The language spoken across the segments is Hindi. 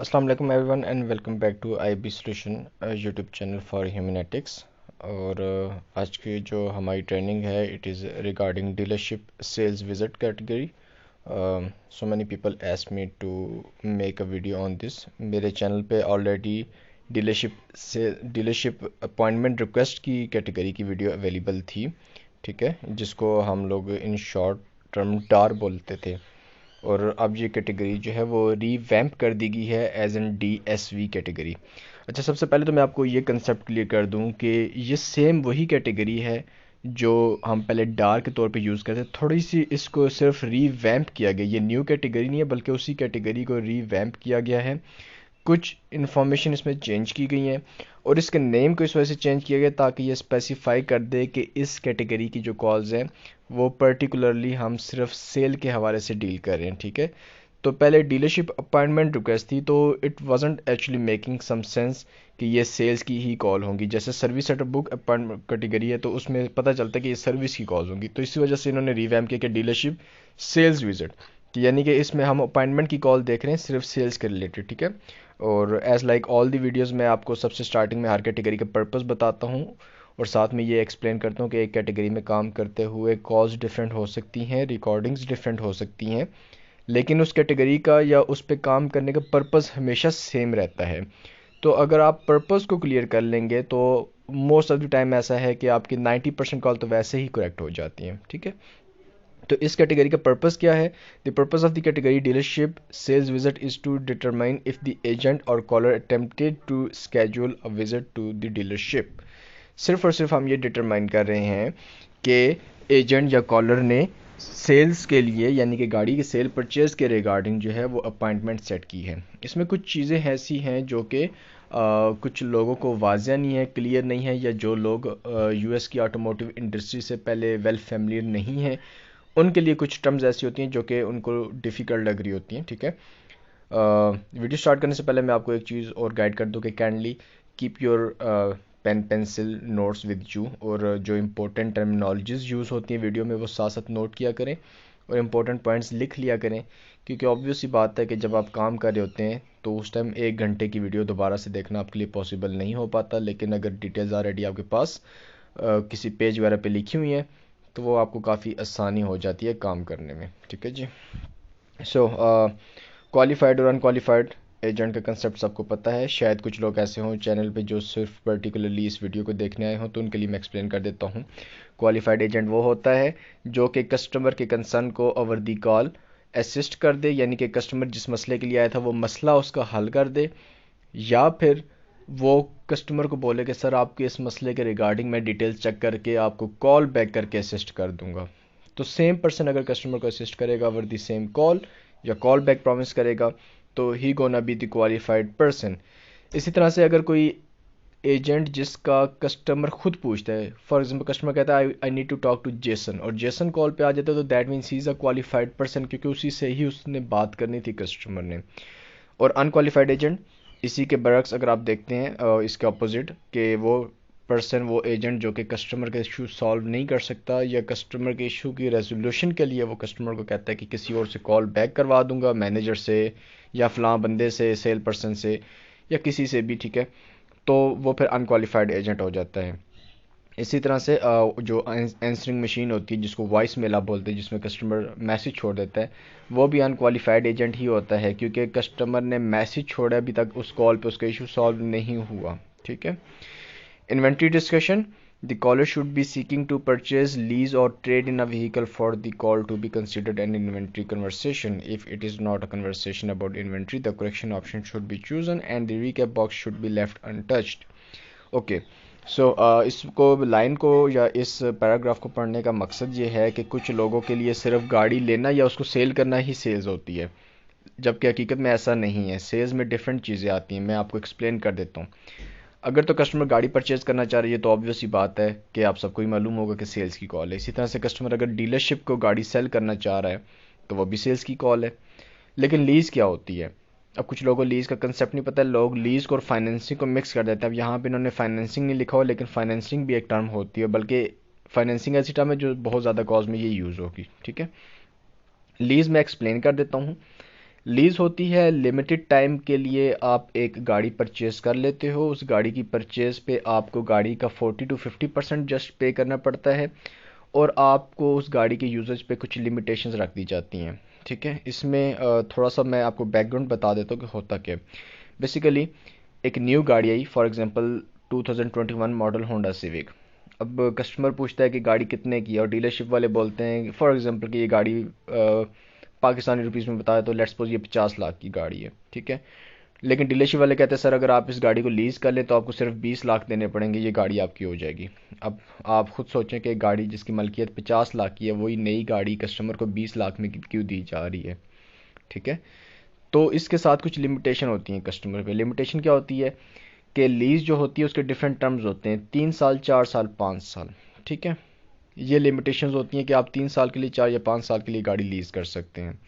अस्सलाम वालेकुम everyone and welcome back to IB solution YouTube channel for humanitics. और आज की जो हमारी ट्रेनिंग है it is regarding dealership sales visit category. So many people ask me to make a video on this. मेरे चैनल पे ऑलरेडी डीलरशिप अपॉइंटमेंट रिक्वेस्ट की कैटेगरी की वीडियो अवेलेबल थी, ठीक है, जिसको हम लोग इन शॉर्ट टर्म डार बोलते थे। और अब ये कैटेगरी जो है वो रीवैम्प कर दी गई है एज एन DSV कैटेगरी। अच्छा, सबसे पहले तो मैं आपको ये कंसेप्ट क्लियर कर दूं कि ये सेम वही कैटेगरी है जो हम पहले डार के तौर पे यूज़ करते थे। थोड़ी सी इसको सिर्फ रीवैम्प किया गया, ये न्यू कैटेगरी नहीं है बल्कि उसी कैटेगरी को रीवैम्प किया गया है। कुछ इन्फॉर्मेशन इसमें चेंज की गई हैं और इसके नेम को इस वजह से चेंज किया गया ताकि ये स्पेसिफाई कर दे कि इस कैटेगरी की जो कॉल्स हैं वो पर्टिकुलरली हम सिर्फ सेल के हवाले से डील कर रहे हैं, ठीक है। तो पहले डीलरशिप अपॉइंटमेंट रिक्वेस्ट थी तो it wasn't actually making some sense कि ये सेल्स की ही कॉल होंगी। जैसे service setup book appointment category है तो उसमें पता चलता है कि ये सर्विस की कॉल होंगी, तो इसी वजह से इन्होंने रिवैम्प किया कि डीलरशिप सेल्स विजिट, कि यानी कि इसमें हम अपॉइंटमेंट की कॉल देख रहे हैं सिर्फ सेल्स के रिलेटेड, ठीक है। और as like all the videos मैं आपको सबसे स्टार्टिंग में हर कैटेगरी का पर्पस बताता हूँ और साथ में ये एक्सप्लेन करता हूँ कि एक कैटेगरी में काम करते हुए कॉल्स डिफरेंट हो सकती हैं, रिकॉर्डिंग्स डिफरेंट हो सकती हैं, लेकिन उस कैटेगरी का या उस पे काम करने का पर्पस हमेशा सेम रहता है। तो अगर आप पर्पस को क्लियर कर लेंगे तो मोस्ट ऑफ द टाइम ऐसा है कि आपकी 90% कॉल तो वैसे ही करेक्ट हो जाती हैं, ठीक है। तो इस कैटेगरी का पर्पस क्या है? The purpose of the category dealership sales visit is to determine if the agent और caller attempted to schedule a visit to the dealership. सिर्फ और सिर्फ हम ये डिटरमाइन कर रहे हैं कि एजेंट या कॉलर ने सेल्स के लिए यानी कि गाड़ी के सेल परचेज के रिगार्डिंग जो है वो अपॉइंटमेंट सेट की है। इसमें कुछ चीज़ें ऐसी हैं जो कि कुछ लोगों को वाजिया नहीं है, क्लियर नहीं है, या जो लोग US की ऑटोमोटिव इंडस्ट्री से पहले वेल फैमिलियर नहीं हैं उनके लिए कुछ टर्म्स ऐसी होती हैं जो कि उनको डिफ़िकल्ट लग रही होती हैं, ठीक है। वीडियो स्टार्ट करने से पहले मैं आपको एक चीज़ और गाइड कर दूं कि kindly keep your pen pencil notes with you, और जो इंपॉर्टेंट टर्मिनोलॉजीज यूज़ होती हैं वीडियो में वो साथ साथ नोट किया करें और इम्पोर्टेंट पॉइंट्स लिख लिया करें, क्योंकि ऑब्वियस सी बात है कि जब आप काम कर रहे होते हैं तो उस टाइम 1 घंटे की वीडियो दोबारा से देखना आपके लिए पॉसिबल नहीं हो पाता, लेकिन अगर डिटेल्स ऑलरेडी आपके पास किसी पेज वगैरह पे लिखी हुई हैं तो वो आपको काफ़ी आसानी हो जाती है काम करने में, ठीक है जी। सो क्वालिफाइड और अनक्वालिफाइड एजेंट का कंसेप्ट सबको पता है। शायद कुछ लोग ऐसे हों चैनल पे जो सिर्फ पर्टिकुलरली इस वीडियो को देखने आए हों, तो उनके लिए मैं एक्सप्लेन कर देता हूँ। क्वालिफाइड एजेंट वो होता है जो कि कस्टमर के कंसर्न को ओवर दी कॉल असिस्ट कर दे, यानी कि कस्टमर जिस मसले के लिए आया था वो मसला उसका हल कर दे, या फिर वो कस्टमर को बोले कि सर आपके इस मसले के रिगार्डिंग मैं डिटेल्स चेक करके आपको कॉल बैक करके असिस्ट कर दूंगा। तो सेम पर्सन अगर कस्टमर को असिस्ट करेगा ओवर द सेम कॉल या कॉल बैक प्रॉमिस करेगा तो he gonna be the qualified person. इसी तरह से अगर कोई एजेंट जिसका कस्टमर खुद पूछता है, फॉर एग्जांपल कस्टमर कहता है I need to talk to Jason, और जेसन कॉल पे आ जाता है तो that means he is a qualified person, क्योंकि उसी से ही उसने बात करनी थी कस्टमर ने। और अनक्वालिफाइड एजेंट इसी के बरक्स अगर आप देखते हैं इसके अपोजिट कि वो पर्सन, वो एजेंट जो कि कस्टमर के इशू सॉल्व नहीं कर सकता या कस्टमर के इशू की रेजोल्यूशन के लिए वो कस्टमर को कहता है कि किसी और से कॉल बैक करवा दूंगा, मैनेजर से या फलां बंदे से, सेल पर्सन से या किसी से भी, ठीक है, तो वो फिर अनक्वालिफाइड एजेंट हो जाता है। इसी तरह से जो आंसरिंग मशीन होती है जिसको वॉइस मेल आप बोलते हैं, जिसमें कस्टमर मैसेज छोड़ देता है, वो भी अनक्वालिफाइड एजेंट ही होता है क्योंकि कस्टमर ने मैसेज छोड़ा अभी तक उस कॉल पे उसका इशू सॉल्व नहीं हुआ, ठीक है। Inventory discussion, the caller should be seeking to purchase lease और trade in a vehicle for the call to be considered an inventory conversation. If it is not a conversation about inventory the correction option should be chosen and the recap box should be left untouched. Okay, so इसको लाइन को या इस पैराग्राफ को पढ़ने का मकसद ये है कि कुछ लोगों के लिए सिर्फ गाड़ी लेना या उसको सेल करना ही सेल्स होती है, जबकि हकीकत में ऐसा नहीं है। सेल्स में डिफरेंट चीज़ें आती हैं, मैं आपको एक्सप्लेन कर देता हूँ। अगर तो कस्टमर गाड़ी परचेज करना चाह रही है तो ऑब्वियस ही बात है कि आप सबको ही मालूम होगा कि सेल्स की कॉल है। इसी तरह से कस्टमर अगर डीलरशिप को गाड़ी सेल करना चाह रहा है तो वो भी सेल्स की कॉल है। लेकिन लीज़ क्या होती है? अब कुछ लोगों को लीज़ का कंसेप्ट नहीं पता है, लोग लीज़ को और फाइनेंसिंग को मिक्स कर देते हैं। अब यहाँ पे इन्होंने फाइनेंसिंग नहीं लिखा हो, लेकिन फाइनेंसिंग भी एक टर्म होती है, बल्कि फाइनेंसिंग ऐसी टर्म है जो बहुत ज़्यादा कॉज में ये यूज़ होगी, ठीक है। लीज़ मैं एक्सप्लेन कर देता हूँ। लीज़ होती है लिमिटेड टाइम के लिए, आप एक गाड़ी परचेज कर लेते हो, उस गाड़ी की परचेज पे आपको गाड़ी का 40 to 50% जस्ट पे करना पड़ता है, और आपको उस गाड़ी के यूजेज पे कुछ लिमिटेशंस रख दी जाती हैं। ठीक है, इसमें थोड़ा सा मैं आपको बैकग्राउंड बता देता हूँ कि होता क्या है। बेसिकली एक न्यू गाड़ी आई, for example 2021 model Honda Civic. अब कस्टमर पूछता है कि गाड़ी कितने की है, और डीलरशिप वाले बोलते हैं फॉर एग्जांपल कि ये गाड़ी पाकिस्तानी रुपीस में बताया तो लेट्स सपोज ये 50 लाख की गाड़ी है। ठीक है, लेकिन डीलरशिप वाले कहते हैं सर अगर आप इस गाड़ी को लीज कर लें तो आपको सिर्फ 20 लाख देने पड़ेंगे, ये गाड़ी आपकी हो जाएगी। अब आप खुद सोचें कि एक गाड़ी जिसकी मलकियत 50 लाख की है, वही नई गाड़ी कस्टमर को 20 लाख में क्यों दी जा रही है। ठीक है, तो इसके साथ कुछ लिमिटेशन होती हैं कस्टमर पे। लिमिटेशन क्या होती है कि लीज जो होती है उसके डिफरेंट टर्म्स होते हैं, 3 साल, 4 साल, 5 साल। ठीक है, ये लिमिटेशंस होती हैं कि आप 3 साल के लिए, 4 या 5 साल के लिए गाड़ी लीज कर सकते हैं,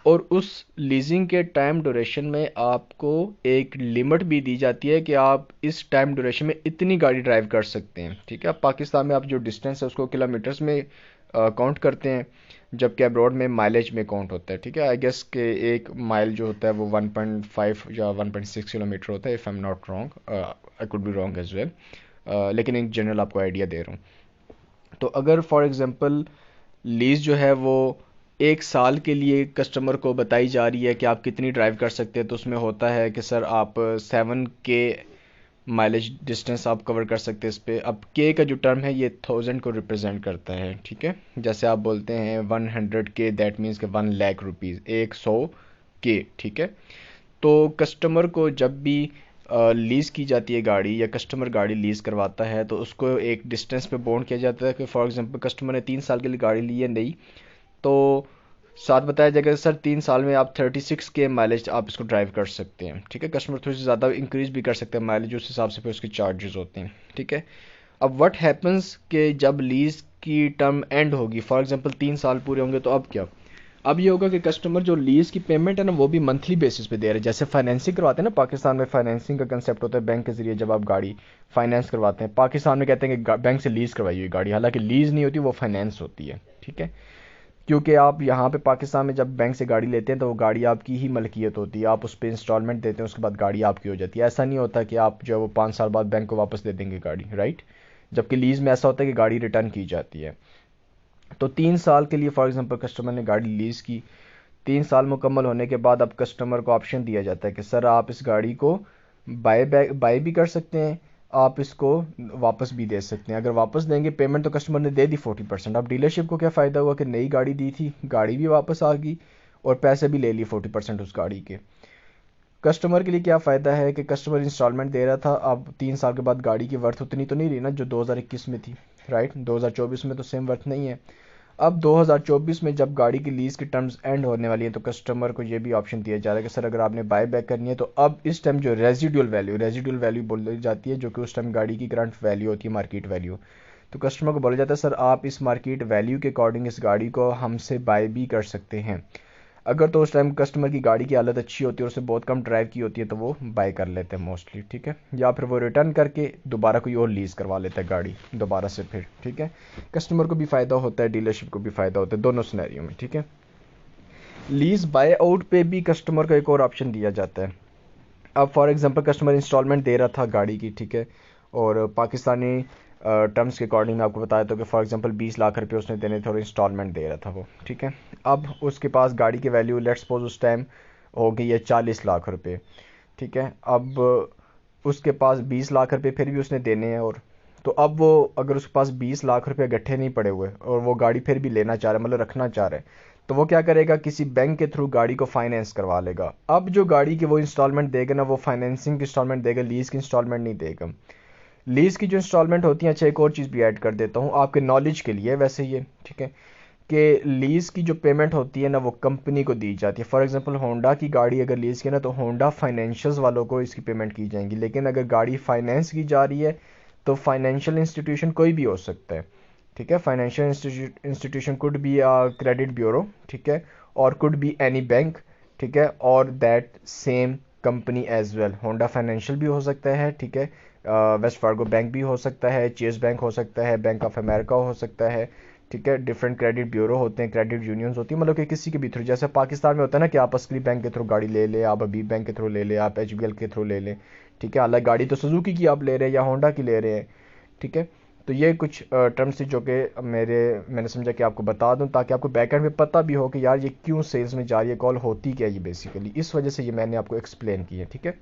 और उस लीजिंग के टाइम ड्यूरेशन में आपको एक लिमिट भी दी जाती है कि आप इस टाइम ड्यूरेशन में इतनी गाड़ी ड्राइव कर सकते हैं। ठीक है, पाकिस्तान में आप जो डिस्टेंस है उसको किलोमीटर्स में काउंट करते हैं, जबकि अब्रॉड में माइलेज में काउंट होता है। ठीक है, आई गेस के एक माइल जो होता है वो 1.5 या 1.6 किलोमीटर होता है, if I am not wrong, I could be wrong as well, लेकिन इन जनरल आपको आइडिया दे रहा हूँ। तो अगर फॉर एग्जांपल लीज जो है वो 1 साल के लिए कस्टमर को बताई जा रही है कि आप कितनी ड्राइव कर सकते हैं, तो उसमें होता है कि सर आप 7K माइलेज डिस्टेंस आप कवर कर सकते हैं इस पे। अब के का जो टर्म है ये 1000 को रिप्रेजेंट करता है। ठीक है, जैसे आप बोलते हैं 100K, दैट मीन्स के 1 लाख रुपीज़, 100K। ठीक है, तो कस्टमर को जब भी लीज की जाती है गाड़ी, या कस्टमर गाड़ी लीज करवाता है, तो उसको एक डिस्टेंस पे बॉन्ड किया जाता है कि फॉर एग्जांपल कस्टमर ने 3 साल के लिए गाड़ी ली है नई, तो साथ बताया जाएगा सर 3 साल में आप 36K माइलेज आप इसको ड्राइव कर सकते हैं। ठीक है, कस्टमर थोड़ी सी ज़्यादा इंक्रीज भी कर सकते हैं माइलेज, उस हिसाब से फिर उसके चार्जेस होते हैं। ठीक है, अब व्हाट हैपन्स कि जब लीज की टर्म एंड होगी, फॉर एग्जांपल 3 साल पूरे होंगे, तो अब क्या, अब ये होगा कि कस्टमर जो लीज की पेमेंट है ना वो भी मंथली बेसिस पे दे रहे हैं। जैसे फाइनेंसिंग करवाते हैं ना, पाकिस्तान में फाइनेंसिंग का कंसेप्ट होता है बैंक के जरिए, जब आप गाड़ी फाइनेंस करवाते हैं, पाकिस्तान में कहते हैं कि बैंक से लीज करवाई हुई गाड़ी, हालांकि लीज नहीं होती, वो फाइनेंस होती है। ठीक है, क्योंकि आप यहाँ पे पाकिस्तान में जब बैंक से गाड़ी लेते हैं तो वो गाड़ी आपकी ही मलकियत होती है, आप उस पर इंस्टॉलमेंट देते हैं, उसके बाद गाड़ी आपकी हो जाती है। ऐसा नहीं होता कि आप जो है वो 5 साल बाद बैंक को वापस दे देंगे गाड़ी, राइट। जबकि लीज में ऐसा होता है कि गाड़ी रिटर्न की जाती है। तो 3 साल के लिए फॉर एग्जांपल कस्टमर ने गाड़ी लीज की, 3 साल मुकम्मल होने के बाद अब कस्टमर को ऑप्शन दिया जाता है कि सर आप इस गाड़ी को बाय भी कर सकते हैं, आप इसको वापस भी दे सकते हैं। अगर वापस देंगे, पेमेंट तो कस्टमर ने दे दी 40%, अब डीलरशिप को क्या फ़ायदा हुआ कि नई गाड़ी दी थी, गाड़ी भी वापस आ गई और पैसे भी ले लिए 40% उस गाड़ी के। कस्टमर के लिए क्या फ़ायदा है कि कस्टमर इंस्टॉलमेंट दे रहा था, अब 3 साल के बाद गाड़ी की वर्थ उतनी तो नहीं रही ना जो 2021 में थी, राइट। 2024 में तो सेम वर्थ नहीं है। अब 2024 में जब गाड़ी की लीज की टर्म्स एंड होने वाली है, तो कस्टमर को ये भी ऑप्शन दिया जा रहा है कि सर अगर आपने बाय बैक करनी है, तो अब इस टाइम जो रेजिडुअल वैल्यू बोली जाती है, जो कि उस टाइम गाड़ी की करंट वैल्यू होती है, मार्केट वैल्यू, तो कस्टमर को बोला जाता है सर आप इस मार्केट वैल्यू के अकॉर्डिंग इस गाड़ी को हमसे बाय भी कर सकते हैं। अगर तो उस टाइम कस्टमर की गाड़ी की हालत अच्छी होती है और उसे बहुत कम ड्राइव की होती है, तो वो बाय कर लेते हैं मोस्टली। ठीक है, या फिर वो रिटर्न करके दोबारा कोई और लीज करवा लेता है गाड़ी दोबारा से फिर। ठीक है, कस्टमर को भी फ़ायदा होता है, डीलरशिप को भी फ़ायदा होता है, दोनों सिनेरियो में। ठीक है, लीज बाय आउट पे भी कस्टमर को एक और ऑप्शन दिया जाता है। अब फॉर एग्जांपल कस्टमर इंस्टॉलमेंट दे रहा था गाड़ी की, ठीक है, और पाकिस्तानी टर्म्स के अकॉर्डिंग मैं आपको बताया था कि फॉर एग्जांपल 20 लाख रुपए उसने देने थे और इंस्टॉलमेंट दे रहा था वो। ठीक है, अब उसके पास गाड़ी की वैल्यू लेट्स सपोज उस टाइम हो गई है 40 लाख रुपए। ठीक है, अब उसके पास 20 लाख रुपए फिर भी उसने देने हैं, और तो अब वो अगर उसके पास 20 लाख रुपए इकट्ठे नहीं पड़े हुए और वो गाड़ी फिर भी लेना चाह रहा है, मतलब रखना चाह रहा है, तो वो क्या करेगा, किसी बैंक के थ्रू गाड़ी को फाइनेंस करवा लेगा। अब जो गाड़ी की वो इंस्टॉलमेंट देगा ना, वो फाइनेंसिंग की इंस्टॉलमेंट देगा, लीज की इंस्टॉलमेंट नहीं देगा। लीज की जो इंस्टॉलमेंट होती है, अच्छा एक और चीज़ भी ऐड कर देता हूँ आपके नॉलेज के लिए वैसे ये, ठीक है, कि लीज की जो पेमेंट होती है ना वो कंपनी को दी जाती है। फॉर एग्जांपल होंडा की गाड़ी अगर लीज की ना, तो होंडा फाइनेंशियल्स वालों को इसकी पेमेंट की जाएंगी। लेकिन अगर गाड़ी फाइनेंस की जा रही है, तो फाइनेंशियल इंस्टीट्यूशन कोई भी हो सकता है। ठीक है, financial institution could be credit bureau, ठीक है, और कुड बी एनी बैंक, ठीक है, और that same company as well. Honda financial भी हो सकता है, ठीक है, वेस्ट फार्गो बैंक भी हो सकता है, चेस बैंक हो सकता है, बैंक ऑफ अमेरिका हो सकता है, ठीक है। डिफरेंट क्रेडिट ब्यूरो होते हैं, क्रेडिट यूनियंस होती है, मतलब कि किसी के भी थ्रू, जैसे पाकिस्तान में होता है ना कि आप असली बैंक के थ्रू गाड़ी ले लें, आप हबीब बैंक के थ्रू ले लें, आप HBL के थ्रू ले लें, ठीक है। हालांकि गाड़ी तो सुजुकी की आप ले रहे हैं या होंडा की ले रहे हैं, ठीक है। तो ये कुछ टर्म्स थी जो कि मैंने समझा कि आपको बता दूं, ताकि आपको बैकएंड में पता भी हो कि यार ये क्यों सेल्स में जा रही है कॉल, होती क्या है ये बेसिकली, इस वजह से ये मैंने आपको एक्सप्लेन की है, ठीक है।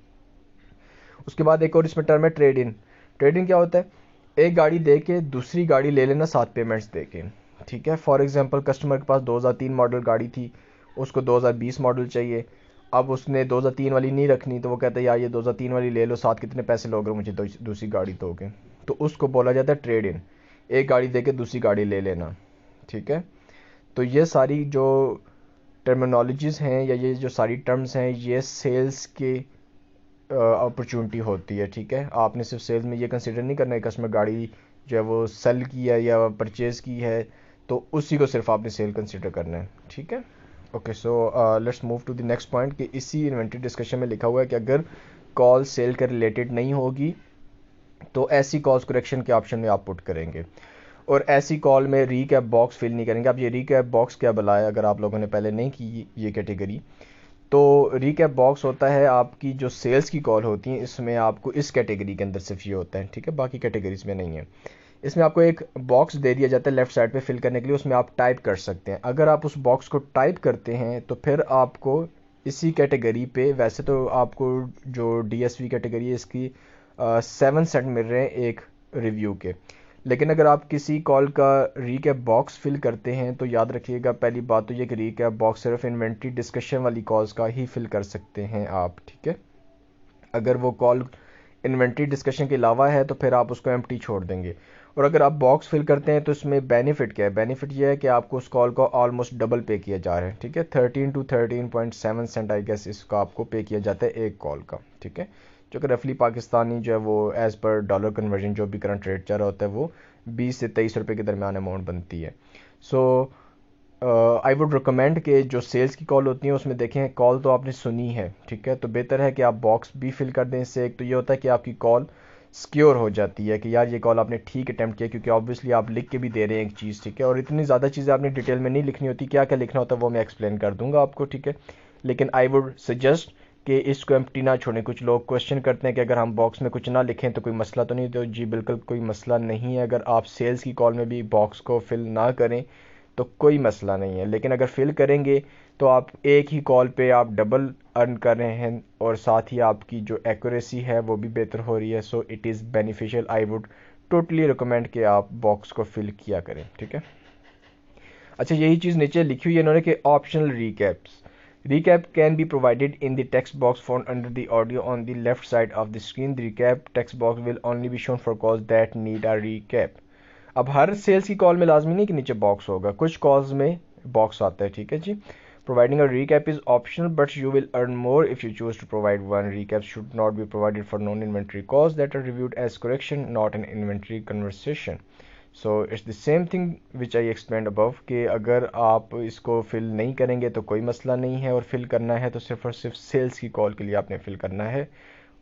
उसके बाद एक और इसमें टर्म है ट्रेड इन। ट्रेड इन क्या होता है? एक गाड़ी दे के दूसरी गाड़ी ले लेना 7 पेमेंट्स दे के, ठीक है। फॉर एग्जांपल कस्टमर के पास 2003 मॉडल गाड़ी थी, उसको 2020 मॉडल चाहिए। अब उसने 2003 वाली नहीं रखनी, तो वो कहता है यार ये 2003 वाली ले लो, साथ कितने पैसे लोगे मुझे दूसरी गाड़ी दोगे, तो उसको बोला जाता है ट्रेड इन। एक गाड़ी दे के दूसरी गाड़ी ले लेना, ठीक है। तो ये सारी जो टर्मिनोलॉजीज़ हैं या ये जो सारी टर्म्स हैं, ये सेल्स के अपॉर्चुनिटी होती है, ठीक है। आपने सिर्फ सेल्स में ये कंसिडर नहीं करना है कस्टमर गाड़ी जो है वो सेल की है या परचेज़ की है, तो उसी को सिर्फ आपने सेल कंसिडर करना है, ठीक है। Okay, so let's move to the next point कि इसी इन्वेंटरी डिस्कशन में लिखा हुआ है कि अगर कॉल सेल के रिलेटेड नहीं होगी तो ऐसी कॉल्स करेक्शन के ऑप्शन में आप पुट करेंगे, और ऐसी कॉल में रीकैप बॉक्स फिल नहीं करेंगे। अब ये रीकैप बॉक्स क्या बुलाया, अगर आप लोगों ने पहले नहीं की ये कैटेगरी, तो रीकैप बॉक्स होता है आपकी जो सेल्स की कॉल होती है, इसमें आपको इस कैटेगरी के अंदर सिर्फ ये होता है, ठीक है, बाकी कैटेगरीज में नहीं है। इसमें आपको एक बॉक्स दे दिया जाता है लेफ्ट साइड पे फिल करने के लिए, उसमें आप टाइप कर सकते हैं। अगर आप उस बॉक्स को टाइप करते हैं तो फिर आपको इसी कैटेगरी पे, वैसे तो आपको जो DSV कैटेगरी है इसकी 7 सेंट मिल रहे हैं एक रिव्यू के, लेकिन अगर आप किसी कॉल का रीकैप बॉक्स फिल करते हैं तो याद रखिएगा पहली बात तो ये कि रीकैप बॉक्स सिर्फ इन्वेंट्री डिस्कशन वाली कॉल्स का ही फिल कर सकते हैं आप, ठीक है। अगर वो कॉल इन्वेंट्री डिस्कशन के अलावा है तो फिर आप उसको एम्प्टी छोड़ देंगे। और अगर आप बॉक्स फिल करते हैं तो इसमें बेनिफिट क्या है? बेनिफिट ये है कि आपको उस कॉल को ऑलमोस्ट डबल पे किया जा रहा है, ठीक है। 13 to 13.7 सेंट आई गेस इसका आपको पे किया जाता है एक कॉल का, ठीक है, जो कि रफली पाकिस्तानी जो है वो एज़ पर डॉलर कन्वर्जन जो भी करंट रेट चल रहा होता है वो 20 से 23 रुपये के दरमियान अमाउंट बनती है। सो आई वुड रिकमेंड कि जो सेल्स की कॉल होती है उसमें देखें कॉल तो आपने सुनी है, ठीक है, तो बेहतर है कि आप बॉक्स भी फिल कर दें। इससे एक तो ये होता है कि आपकी कॉल सिक्योर हो जाती है कि यार ये कॉल आपने ठीक अटैम्प्ट किया, क्योंकि ऑब्वियसली आप लिख के भी दे रहे हैं एक चीज़, ठीक है, और इतनी ज़्यादा चीज़ें आपने डिटेल में नहीं लिखनी होती, क्या क्या लिखना होता है वो मैं एक्सप्लेन कर दूंगा आपको, ठीक है। लेकिन आई वुड सजेस्ट कि इसको एम्प्टी ना छोड़ें। कुछ लोग क्वेश्चन करते हैं कि अगर हम बॉक्स में कुछ ना लिखें तो कोई मसला तो नहीं, तो जी बिल्कुल कोई मसला नहीं है। अगर आप सेल्स की कॉल में भी बॉक्स को फिल ना करें तो कोई मसला नहीं है, लेकिन अगर फिल करेंगे तो आप एक ही कॉल पे आप डबल अर्न कर रहे हैं और साथ ही आपकी जो एक्यूरेसी है वो भी बेहतर हो रही है। So it is beneficial, I would totally recommend कि आप बॉक्स को फिल किया करें, ठीक है। अच्छा, यही चीज़ नीचे लिखी हुई है इन्होंने कि optional रीकैप्स, recap can be provided in the text box found under the audio on the left side of the screen. The recap text box will only be shown for calls that need a recap. अब हर सेल्स की कॉल में लाजमी नहीं कि नीचे बॉक्स होगा, कुछ कॉल्स में बॉक्स आता है, ठीक है जी। Providing a recap is optional, but you will earn more if you choose to provide one. Recaps should not be provided for non-inventory calls that are reviewed as correction, not an inventory conversation. So it's the same thing which I explained above कि अगर आप इसको फिल नहीं करेंगे तो कोई मसला नहीं है, और फिल करना है तो सिर्फ और सिर्फ सेल्स की कॉल के लिए आपने फिल करना है,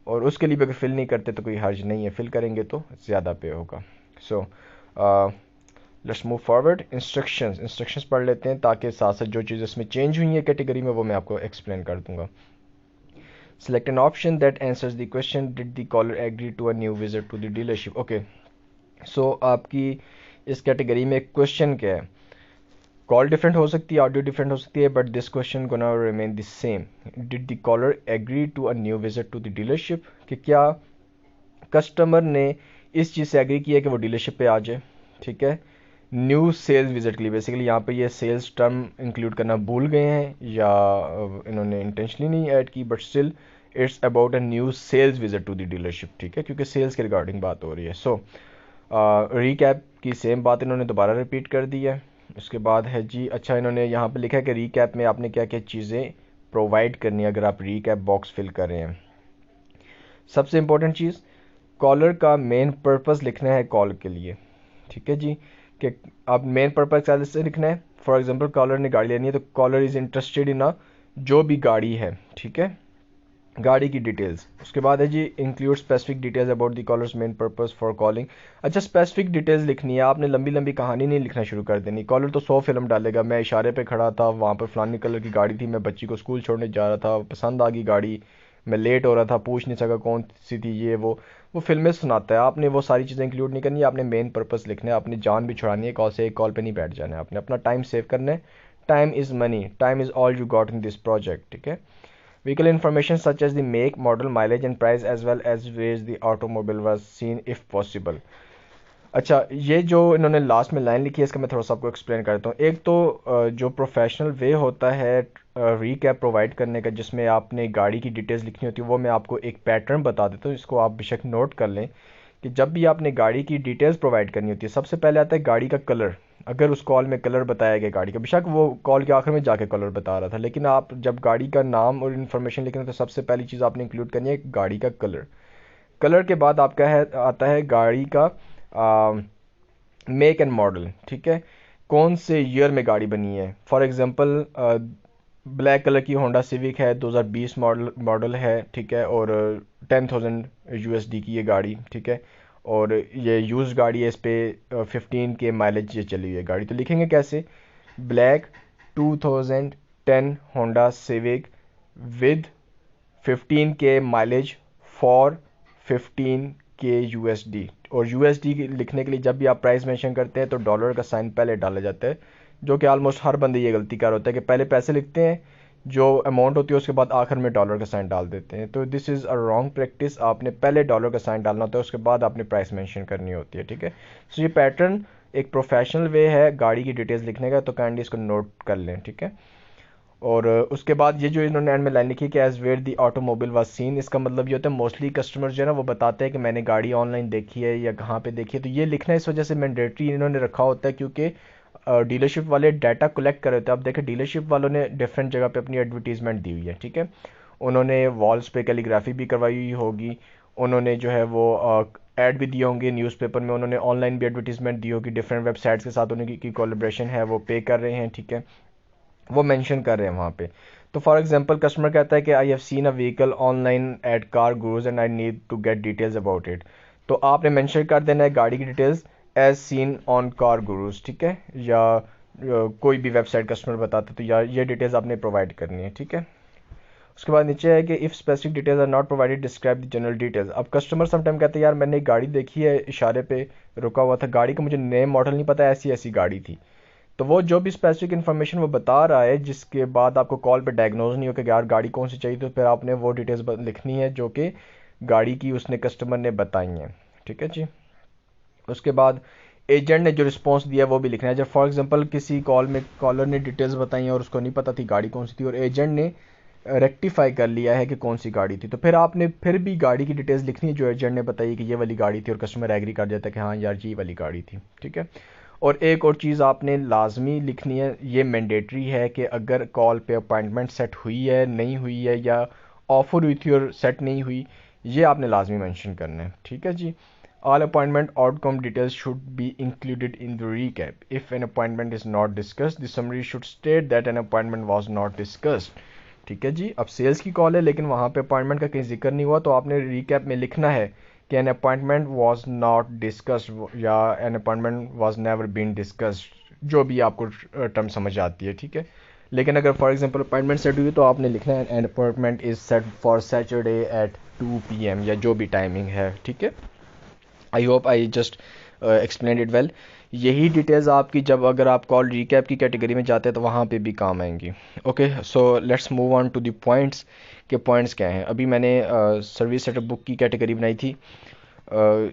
और उसके लिए भी अगर फिल नहीं करते तो कोई हर्ज नहीं है, फिल करेंगे तो ज़्यादा पे होगा। सो लेट्स मूव फॉरवर्ड। इंस्ट्रक्शंस पढ़ लेते हैं ताकि साथ साथ जो चीज़ इसमें चेंज हुई है कैटेगरी में वो मैं आपको एक्सप्लेन कर दूंगा। Select an option that answers the question, did the caller agree to a new visit to the dealership? Okay, सो आपकी इस कैटेगरी में क्वेश्चन क्या है? कॉल डिफरेंट हो सकती है, ऑडियो डिफरेंट हो सकती है, but this question gonna remain the same. Did the caller agree to a new visit to the dealership, कि क्या कस्टमर ने इस चीज़ से एग्री किया कि वो डीलरशिप पे आ जाए, ठीक है, न्यू सेल्स विजिट के लिए। बेसिकली यहाँ पे ये सेल्स टर्म इंक्लूड करना भूल गए हैं या इन्होंने इंटेंशनली नहीं ऐड की, but still it's about a new sales visit to the dealership, ठीक है, क्योंकि सेल्स के रिगार्डिंग बात हो रही है। सो रीकैप की सेम बात इन्होंने दोबारा रिपीट कर दी है। उसके बाद है जी, अच्छा इन्होंने यहाँ पे लिखा है कि रीकैप में आपने क्या क्या चीज़ें प्रोवाइड करनी है अगर आप रीकैप बॉक्स फिल कर रहे हैं। सबसे इंपॉर्टेंट चीज़, कॉलर का मेन पर्पस लिखना है कॉल के लिए, ठीक है जी, कि आप मेन पर्पस क्या से लिखना है। फॉर एग्जांपल कॉलर ने गाड़ी लेनी है तो कॉलर इज़ इंटरेस्टेड इन अ जो भी गाड़ी है, ठीक है, गाड़ी की डिटेल्स। उसके बाद है जी include specific details about the caller's main purpose for calling. अच्छा, स्पेसिफिक डिटेल्स लिखनी है आपने, लंबी लंबी कहानी नहीं लिखना शुरू कर देनी। कॉलर तो 100 फिल्म डालेगा, मैं इशारे पे खड़ा था, वहाँ पर फलानी कलर की गाड़ी थी, मैं बच्ची को स्कूल छोड़ने जा रहा था, पसंद आ गई गाड़ी, मैं लेट हो रहा था, पूछ नहीं सका कौन सी थी, ये वो फिल्में सुनाता है। आपने वो सारी चीज़ें इंक्लूड नहीं करनी, आपने मेन पर्पस लिखना है, आपने जान भी छुड़ानी है, कॉल से एक कॉल पे नहीं बैठ जाना है, आपने अपना टाइम सेव करना है। Time is money, time is all you got in this project, ठीक है। Vehicle information such as the make, model, mileage and price as well as where the automobile was seen if possible। अच्छा, ये जो इन्होंने लास्ट में लाइन लिखी है इसका मैं थोड़ा सा आपको एक्सप्लेन करता हूँ। एक तो जो प्रोफेशनल वे होता है रीकैप प्रोवाइड करने का, जिसमें आपने गाड़ी की डिटेल्स लिखनी होती है, वो मैं आपको एक पैटर्न बता देता हूँ, इसको आप बेशक नोट कर लें कि जब भी आपने गाड़ी की डिटेल्स प्रोवाइड करनी होती है, सबसे पहले आता है गाड़ी का कलर। अगर उस कॉल में कलर बताया गया गाड़ी का, बेशक वो कॉल के आखिर में जाके कलर बता रहा था, लेकिन आप जब गाड़ी का नाम और इन्फॉर्मेशन लिख रहे हैं तो सबसे पहली चीज़ आपने इंक्लूड करनी है गाड़ी का कलर। कलर के बाद आपका है आता है गाड़ी का मेक एंड मॉडल, ठीक है, कौन से ईयर में गाड़ी बनी है। फॉर एग्जांपल ब्लैक कलर की होंडा सिविक है, 2020 मॉडल है, ठीक है, और 10,000 यूएसडी की ये गाड़ी, ठीक है, और ये यूज गाड़ी है, इस पे 15 के माइलेज ये चली हुई है गाड़ी। तो लिखेंगे कैसे, ब्लैक 2010 होंडा सिविक विद 15 के माइलेज फॉर 15 के यूएसडी। और यूएसडी लिखने के लिए जब भी आप प्राइस मेंशन करते हैं तो डॉलर का साइन पहले डाला जाता है, जो कि ऑलमोस्ट हर बंदे ये गलती कर होता है कि पहले पैसे लिखते हैं, जो अमाउंट होती है उसके बाद आखिर में डॉलर का साइन डाल देते हैं। तो this is a wrong practice, आपने पहले डॉलर का साइन डालना होता है, उसके बाद आपने प्राइस मेंशन करनी होती है, ठीक है। सो ये पैटर्न एक प्रोफेशनल वे है गाड़ी की डिटेल्स लिखने का, तो काइंडली इसको नोट कर लें, ठीक है। और उसके बाद ये जो इन्होंने एंड में लाइन लिखी कि as where the automobile was seen, इसका मतलब ये होता है मोस्टली कस्टमर जो है ना वो बताते हैं कि मैंने गाड़ी ऑनलाइन देखी है या कहाँ पे देखी है। तो ये लिखना इस वजह से मैंडेटरी इन्होंने रखा होता है क्योंकि डीलरशिप वाले डाटा कलेक्ट कर रहे होते हैं। अब देखें डीलरशिप वालों ने डिफरेंट जगह पे अपनी एडवर्टीजमेंट दी हुई है, ठीक है, उन्होंने वॉल्स पे कैलीग्राफी भी करवाई हुई होगी, उन्होंने जो है वो ऐड भी दिए होंगे न्यूज़पेपर में, उन्होंने ऑनलाइन भी एडवर्टीजमेंट दी होगी, डिफरेंट वेबसाइट्स के साथ उनकी कोलैबोरेशन है, वो पे कर रहे हैं, ठीक है, वो मेंशन कर रहे हैं वहाँ पे। तो फॉर एग्जांपल कस्टमर कहता है कि I have seen a vehicle online at CarGurus and I need to get details about it. तो आपने मेंशन कर देना है गाड़ी की details as seen on CarGurus, ठीक है, या कोई भी वेबसाइट कस्टमर बताता है तो यार ये डिटेल्स आपने प्रोवाइड करनी है, ठीक है। उसके बाद नीचे है कि if specific details are not provided describe the general details. अब कस्टमर समटाइम कहते हैं यार मैंने एक गाड़ी देखी है, इशारे पे रुका हुआ था, गाड़ी का मुझे नेम मॉडल नहीं पता, ऐसी ऐसी गाड़ी थी। तो वो जो भी स्पेसिफिक इन्फॉर्मेशन वो बता रहा है, जिसके बाद आपको कॉल पे डायग्नोज नहीं हो कि यार गाड़ी कौन सी चाहिए, तो फिर आपने वो डिटेल्स लिखनी है जो कि गाड़ी की उसने कस्टमर ने बताई हैं, ठीक है जी। उसके बाद एजेंट ने जो रिस्पॉन्स दिया वो भी लिखना है। जब फॉर एग्जांपल किसी कॉल में कॉलर ने डिटेल्स बताई और उसको नहीं पता थी गाड़ी कौन सी थी और एजेंट ने रेक्टिफाई कर लिया है कि कौन सी गाड़ी थी, तो फिर आपने फिर भी गाड़ी की डिटेल्स लिखनी है जो एजेंट ने बताई कि ये वाली गाड़ी थी और कस्टमर एग्री कर जाता है कि हाँ यार ये वाली गाड़ी थी, ठीक है। और एक और चीज़ आपने लाजमी लिखनी है, ये मैंडेटरी है कि अगर कॉल पे अपॉइंटमेंट सेट हुई है, नहीं हुई है, या ऑफर हुई थी और सेट नहीं हुई, ये आपने लाजमी मेंशन करना है, ठीक है जी। All appointment outcome details should be included in the recap. If an appointment is not discussed the summary should state that an appointment was not discussed, ठीक है जी। अब सेल्स की कॉल है लेकिन वहाँ पे अपॉइंटमेंट का कहीं जिक्र नहीं हुआ, तो आपने रीकैप में लिखना है कि an appointment was not discussed या an appointment was never been discussed, जो भी आपको टर्म समझ आती है, ठीक है। लेकिन अगर फॉर एग्जांपल अपॉइंटमेंट सेट हुई है तो आपने लिखना है an appointment is set for Saturday at 2 PM या जो भी टाइमिंग है, ठीक है। I hope I just explain it well. यही डिटेल्स आपकी जब अगर आप कॉल रिकैप की कैटेगरी में जाते हैं तो वहाँ पे भी काम आएंगी। Okay, so let's move on to the points के पॉइंट्स क्या हैं। अभी मैंने सर्विस सेटअप बुक की कैटेगरी बनाई थी,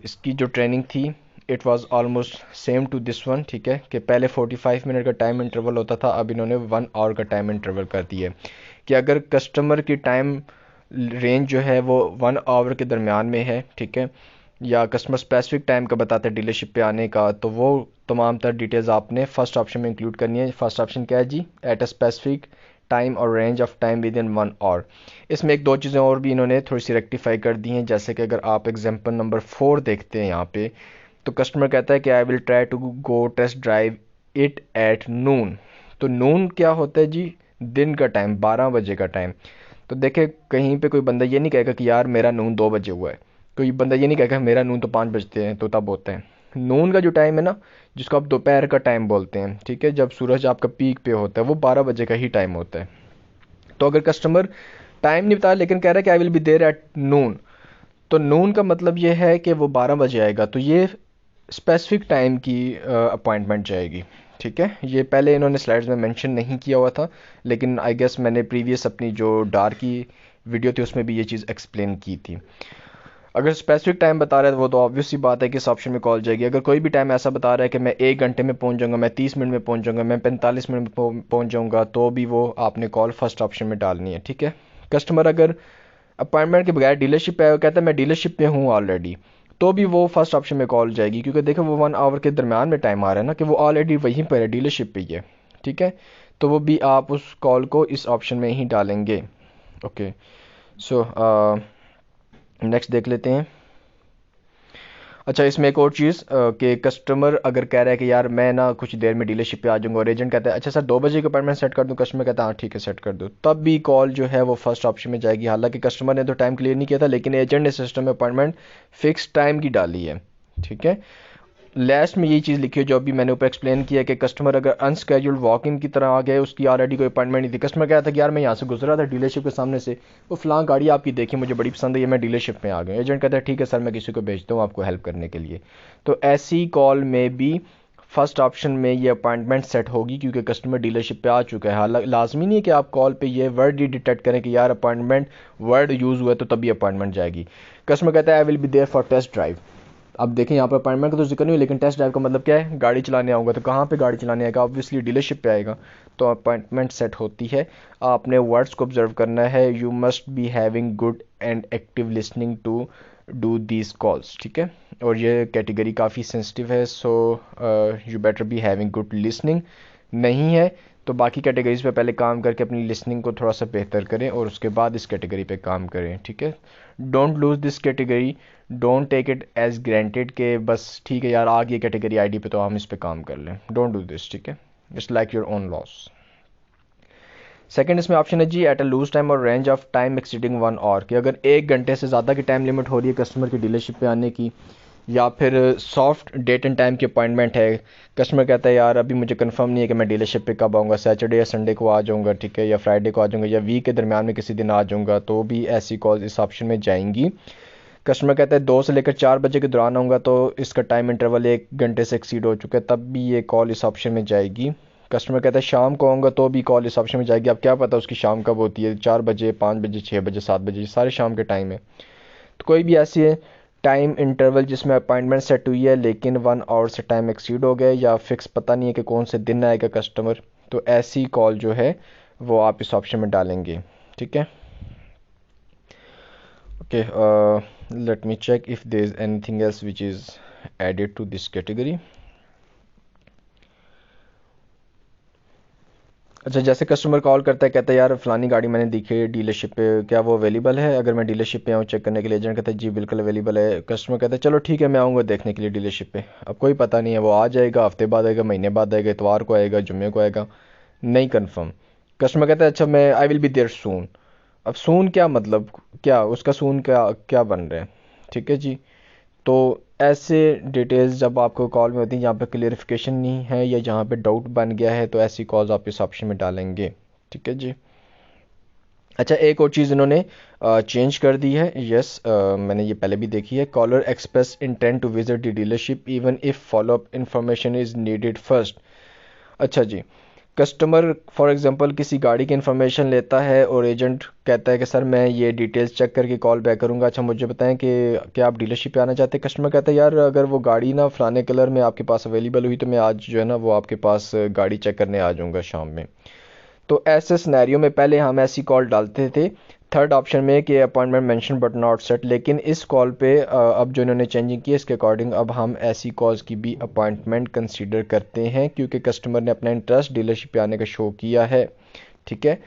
इसकी जो ट्रेनिंग थी it was almost same to this one, ठीक है, कि पहले 45 मिनट का टाइम इंटरवल होता था, अब इन्होंने 1 आवर का टाइम इंटरवल कर दिया है कि अगर कस्टमर की टाइम रेंज जो है वो 1 आवर के दरमियान में है, ठीक है, या कस्टमर स्पेसिफिक टाइम का बताते हैं डीलरशिप पे आने का, तो वो तमाम तर डिटेल्स आपने फर्स्ट ऑप्शन में इंक्लूड करनी है। फर्स्ट ऑप्शन क्या है जी, एट अ स्पेसिफिक टाइम और range of time within 1 hour. इसमें एक दो चीज़ें और भी इन्होंने थोड़ी सी रेक्टिफाई कर दी हैं, जैसे कि अगर आप एग्जांपल नंबर 4 देखते हैं यहाँ पे, तो कस्टमर कहता है कि I will try to go test drive it at noon. तो नून क्या होता है जी, दिन का टाइम, 12 बजे का टाइम। तो देखे कहीं पे कोई बंदा ये नहीं कहेगा कि यार मेरा नून 2 बजे हुआ है, कोई बंदा ये नहीं कहेगा मेरा नून तो 5 बजते हैं, तो तब होते हैं। नून का जो टाइम है ना, जिसको आप दोपहर का टाइम बोलते हैं, ठीक है, जब सूरज आपका पीक पे होता है, वो 12 बजे का ही टाइम होता है। तो अगर कस्टमर टाइम नहीं बताया लेकिन कह रहा है कि I will be there at noon, तो नून का मतलब ये है कि वो 12 बजे आएगा, तो ये स्पेसिफिक टाइम की अपॉइंटमेंट जाएगी। ठीक है, ये पहले इन्होंने स्लाइड्स में मेंशन नहीं किया हुआ था, लेकिन आई गेस मैंने प्रीवियस अपनी जो डार की वीडियो थी उसमें भी ये चीज़ एक्सप्लेन की थी। अगर स्पेसिफिक टाइम बता रहा है तो वो तो ऑब्वियस सी बात है कि इस ऑप्शन में कॉल जाएगी। अगर कोई भी टाइम ऐसा बता रहा है कि मैं 1 घंटे में पहुंच जाऊंगा, मैं 30 मिनट में पहुंच जाऊंगा, मैं 45 मिनट में पहुंच जाऊंगा, तो भी वो आपने कॉल फर्स्ट ऑप्शन में डालनी है। ठीक है, कस्टमर अगर अपॉइंटमेंट के बगैर डीलरशिप पे आया, कहता है मैं डीलरशिप पे हूँ ऑलरेडी, तो भी वो फर्स्ट ऑप्शन में कॉल जाएगी, क्योंकि देखो वो 1 आवर के दरमियान में टाइम आ रहा है ना, कि वो ऑलरेडी वहीं पर है, डीलरशिप पे ही है। ठीक है, तो वो भी आप उस कॉल को इस ऑप्शन में ही डालेंगे। ओके, सो नेक्स्ट देख लेते हैं। अच्छा, इसमें एक और चीज़ कि कस्टमर अगर कह रहा है कि यार मैं ना कुछ देर में डीलरशिप पे आ जाऊंगा, और एजेंट कहता है अच्छा सर 2 बजे का अपॉइंटमेंट सेट कर दूं, कस्टमर कहता है हाँ ठीक है सेट कर दो, तब भी कॉल जो है वो फर्स्ट ऑप्शन में जाएगी। हालांकि कस्टमर ने तो टाइम क्लियर नहीं किया था, लेकिन एजेंट ने सिस्टम में अपॉइंटमेंट फिक्स टाइम की डाली है। ठीक है, लास्ट में यही चीज़ लिखी है जो अभी मैंने ऊपर एक्सप्लेन किया कि कस्टमर अगर अनस्केड्यूल्ड वॉक इन की तरह आ गया, उसकी ऑलरेडी कोई अपॉइंटमेंट नहीं थी, कस्टमर कह रहा था कि यार मैं यहाँ से गुजरा था डीलरशिप के सामने से, वो फलां गाड़ी आपकी देखी मुझे बड़ी पसंद है, ये मैं डीलरशिप में आ गया, एजेंट कहता है ठीक है सर मैं किसी को भेजता हूँ आपको हेल्प करने के लिए। तो ऐसी कॉल में भी फर्स्ट ऑप्शन में ये अपॉइंटमेंट सेट होगी, क्योंकि कस्टमर डीलरशिप पे आ चुका है। हालांकि लाजमी नहीं है कि आप कॉल पे ये वर्ड ही डिटेक्ट करें कि यार अपॉइंटमेंट वर्ड यूज़ हुआ है तो तभी अपॉइंटमेंट जाएगी। कस्टमर कहता है I will be there for test drive. अब देखें यहाँ पर अपॉइंटमेंट का तो जिक्र नहीं हुआ, लेकिन टेस्ट ड्राइव का मतलब क्या है, गाड़ी चलाने आऊँगा, तो कहाँ पे गाड़ी चलाने आएगा, ऑब्वियसली डीलरशिप पे आएगा। तो अपॉइंटमेंट सेट होती है, आपने वर्ड्स को ऑब्जर्व करना है, you must be having good and active listening to do these calls. ठीक है, और ये कैटेगरी काफ़ी सेंसिटिव है, so you better be having good listening. नहीं है तो बाकी कैटेगरीज पे पहले काम करके अपनी लिसनिंग को थोड़ा सा बेहतर करें, और उसके बाद इस कैटेगरी पे काम करें। ठीक है, don't lose this category, don't take it as granted के बस ठीक है यार आ गई कैटेगरी आईडी पे तो हम इस पे काम कर लें, डोंट डू दिस। ठीक है, it's like your own loss. Second इसमें ऑप्शन है जी एट अ लूज टाइम और range of time exceeding 1 hour, कि अगर 1 घंटे से ज़्यादा की टाइम लिमिट हो रही है कस्टमर की डीलरशिप पे आने की, या फिर सॉफ्ट डेट एंड टाइम की अपॉइंटमेंट है, कस्टमर कहता है यार अभी मुझे कंफर्म नहीं है कि मैं डीलरशिप पे कब आऊँगा, सैटरडे या संडे को आ जाऊँगा, ठीक है, या फ्राइडे को आ जाऊँगा, या वीक के दरमियान में किसी दिन आ जाऊँगा, तो भी ऐसी कॉल इस ऑप्शन में जाएंगी। कस्टमर कहता है 2 से लेकर 4 बजे के दौरान आऊँगा, तो इसका टाइम इंटरवल 1 घंटे से एक्सीड हो चुका है, तब भी ये कॉल इस ऑप्शन में जाएगी। कस्टमर कहता है शाम को आऊँगा, तो भी कॉल इस ऑप्शन में जाएगी। अब क्या पता उसकी शाम कब होती है, 4 बजे, 5 बजे, 6 बजे, 7 बजे, सारे शाम के टाइम है। तो कोई भी ऐसी है टाइम इंटरवल जिसमें अपॉइंटमेंट सेट हुई है लेकिन 1 आवर से टाइम एक्सीड हो गया, या फिक्स पता नहीं है कि कौन से दिन आएगा कस्टमर, तो ऐसी कॉल जो है वो आप इस ऑप्शन में डालेंगे। ठीक है, okay, let me check if there is anything else which is added to this category. अच्छा, जैसे कस्टमर कॉल करता है, कहता है यार फलानी गाड़ी मैंने देखी है डीलरशिप पे, क्या वो अवेलेबल है, अगर मैं डीलरशिप पे आऊँ चेक करने के लिए, एजेंट कहता है जी बिल्कुल अवेलेबल है, कस्टमर कहता है चलो ठीक है मैं आऊँगा देखने के लिए डीलरशिप पे। अब कोई पता नहीं है वो आ जाएगा, हफ्ते बाद आएगा, महीने बाद आएगा, इतवार को आएगा, जुम्मे को आएगा, नहीं कंफर्म। कस्टमर कहता है अच्छा मैं आई विल बी देयर सून। अब सून क्या मतलब, क्या उसका सून क्या क्या बन रहा है। ठीक है जी, तो ऐसे डिटेल्स जब आपको कॉल में होती हैं जहाँ पे क्लियरिफिकेशन नहीं है या जहाँ पे डाउट बन गया है, तो ऐसी कॉल्स आप इस ऑप्शन में डालेंगे। ठीक है जी। अच्छा, एक और चीज़ इन्होंने चेंज कर दी है, यस, मैंने ये पहले भी देखी है, caller express intent to visit the dealership even if follow up information is needed first. अच्छा जी, कस्टमर फॉर एग्जांपल किसी गाड़ी की इन्फॉर्मेशन लेता है और एजेंट कहता है कि सर मैं ये डिटेल्स चेक करके कॉल बैक करूंगा, अच्छा मुझे बताएं कि क्या आप डीलरशिप पे आना चाहते हैं। कस्टमर कहता है यार अगर वो गाड़ी ना फलाने कलर में आपके पास अवेलेबल हुई तो मैं आज जो है ना वो आपके पास गाड़ी चेक करने आ जाऊंगा शाम में। तो ऐसे सिनेरियो में पहले हम ऐसी कॉल डालते थे थर्ड ऑप्शन में कि appointment mention but not set, लेकिन इस कॉल पे अब जो इन्होंने चेंजिंग की है इसके अकॉर्डिंग अब हम ऐसी कॉल्स की भी अपॉइंटमेंट कंसीडर करते हैं, क्योंकि कस्टमर ने अपना इंटरेस्ट डीलरशिप पे आने का शो किया है। ठीक है,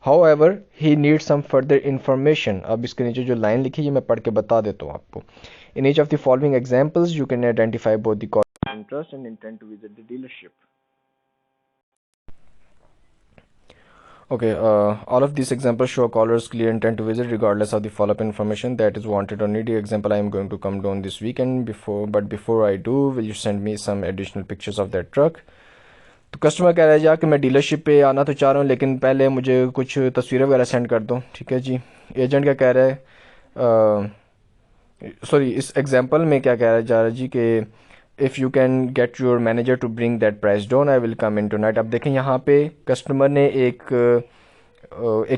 however he needs some further information. अब इसके नीचे जो लाइन लिखी है ये मैं पढ़ के बता देता हूँ आपको। In each of the following examples you can identify both the call interest and intent to visit the dealership. Okay, all of these examples show a caller's clear intent to visit regardless of the follow-up information that is wanted or needed. Example, I am going to come down this weekend but before I do, will you send me some additional pictures of that truck? तो कस्टमर कह रहा है जा कि मैं डीलरशिप पे आना तो चाह रहा हूँ लेकिन पहले मुझे कुछ तस्वीरें वगैरह सेंड कर दो, ठीक है जी। एजेंट क्या कह रहा है, सॉरी इस एग्जांपल में क्या कह रहा है जा रहा जी कि if you can get your manager to bring that price down I will come in tonight. अब देखें यहाँ पे कस्टमर ने एक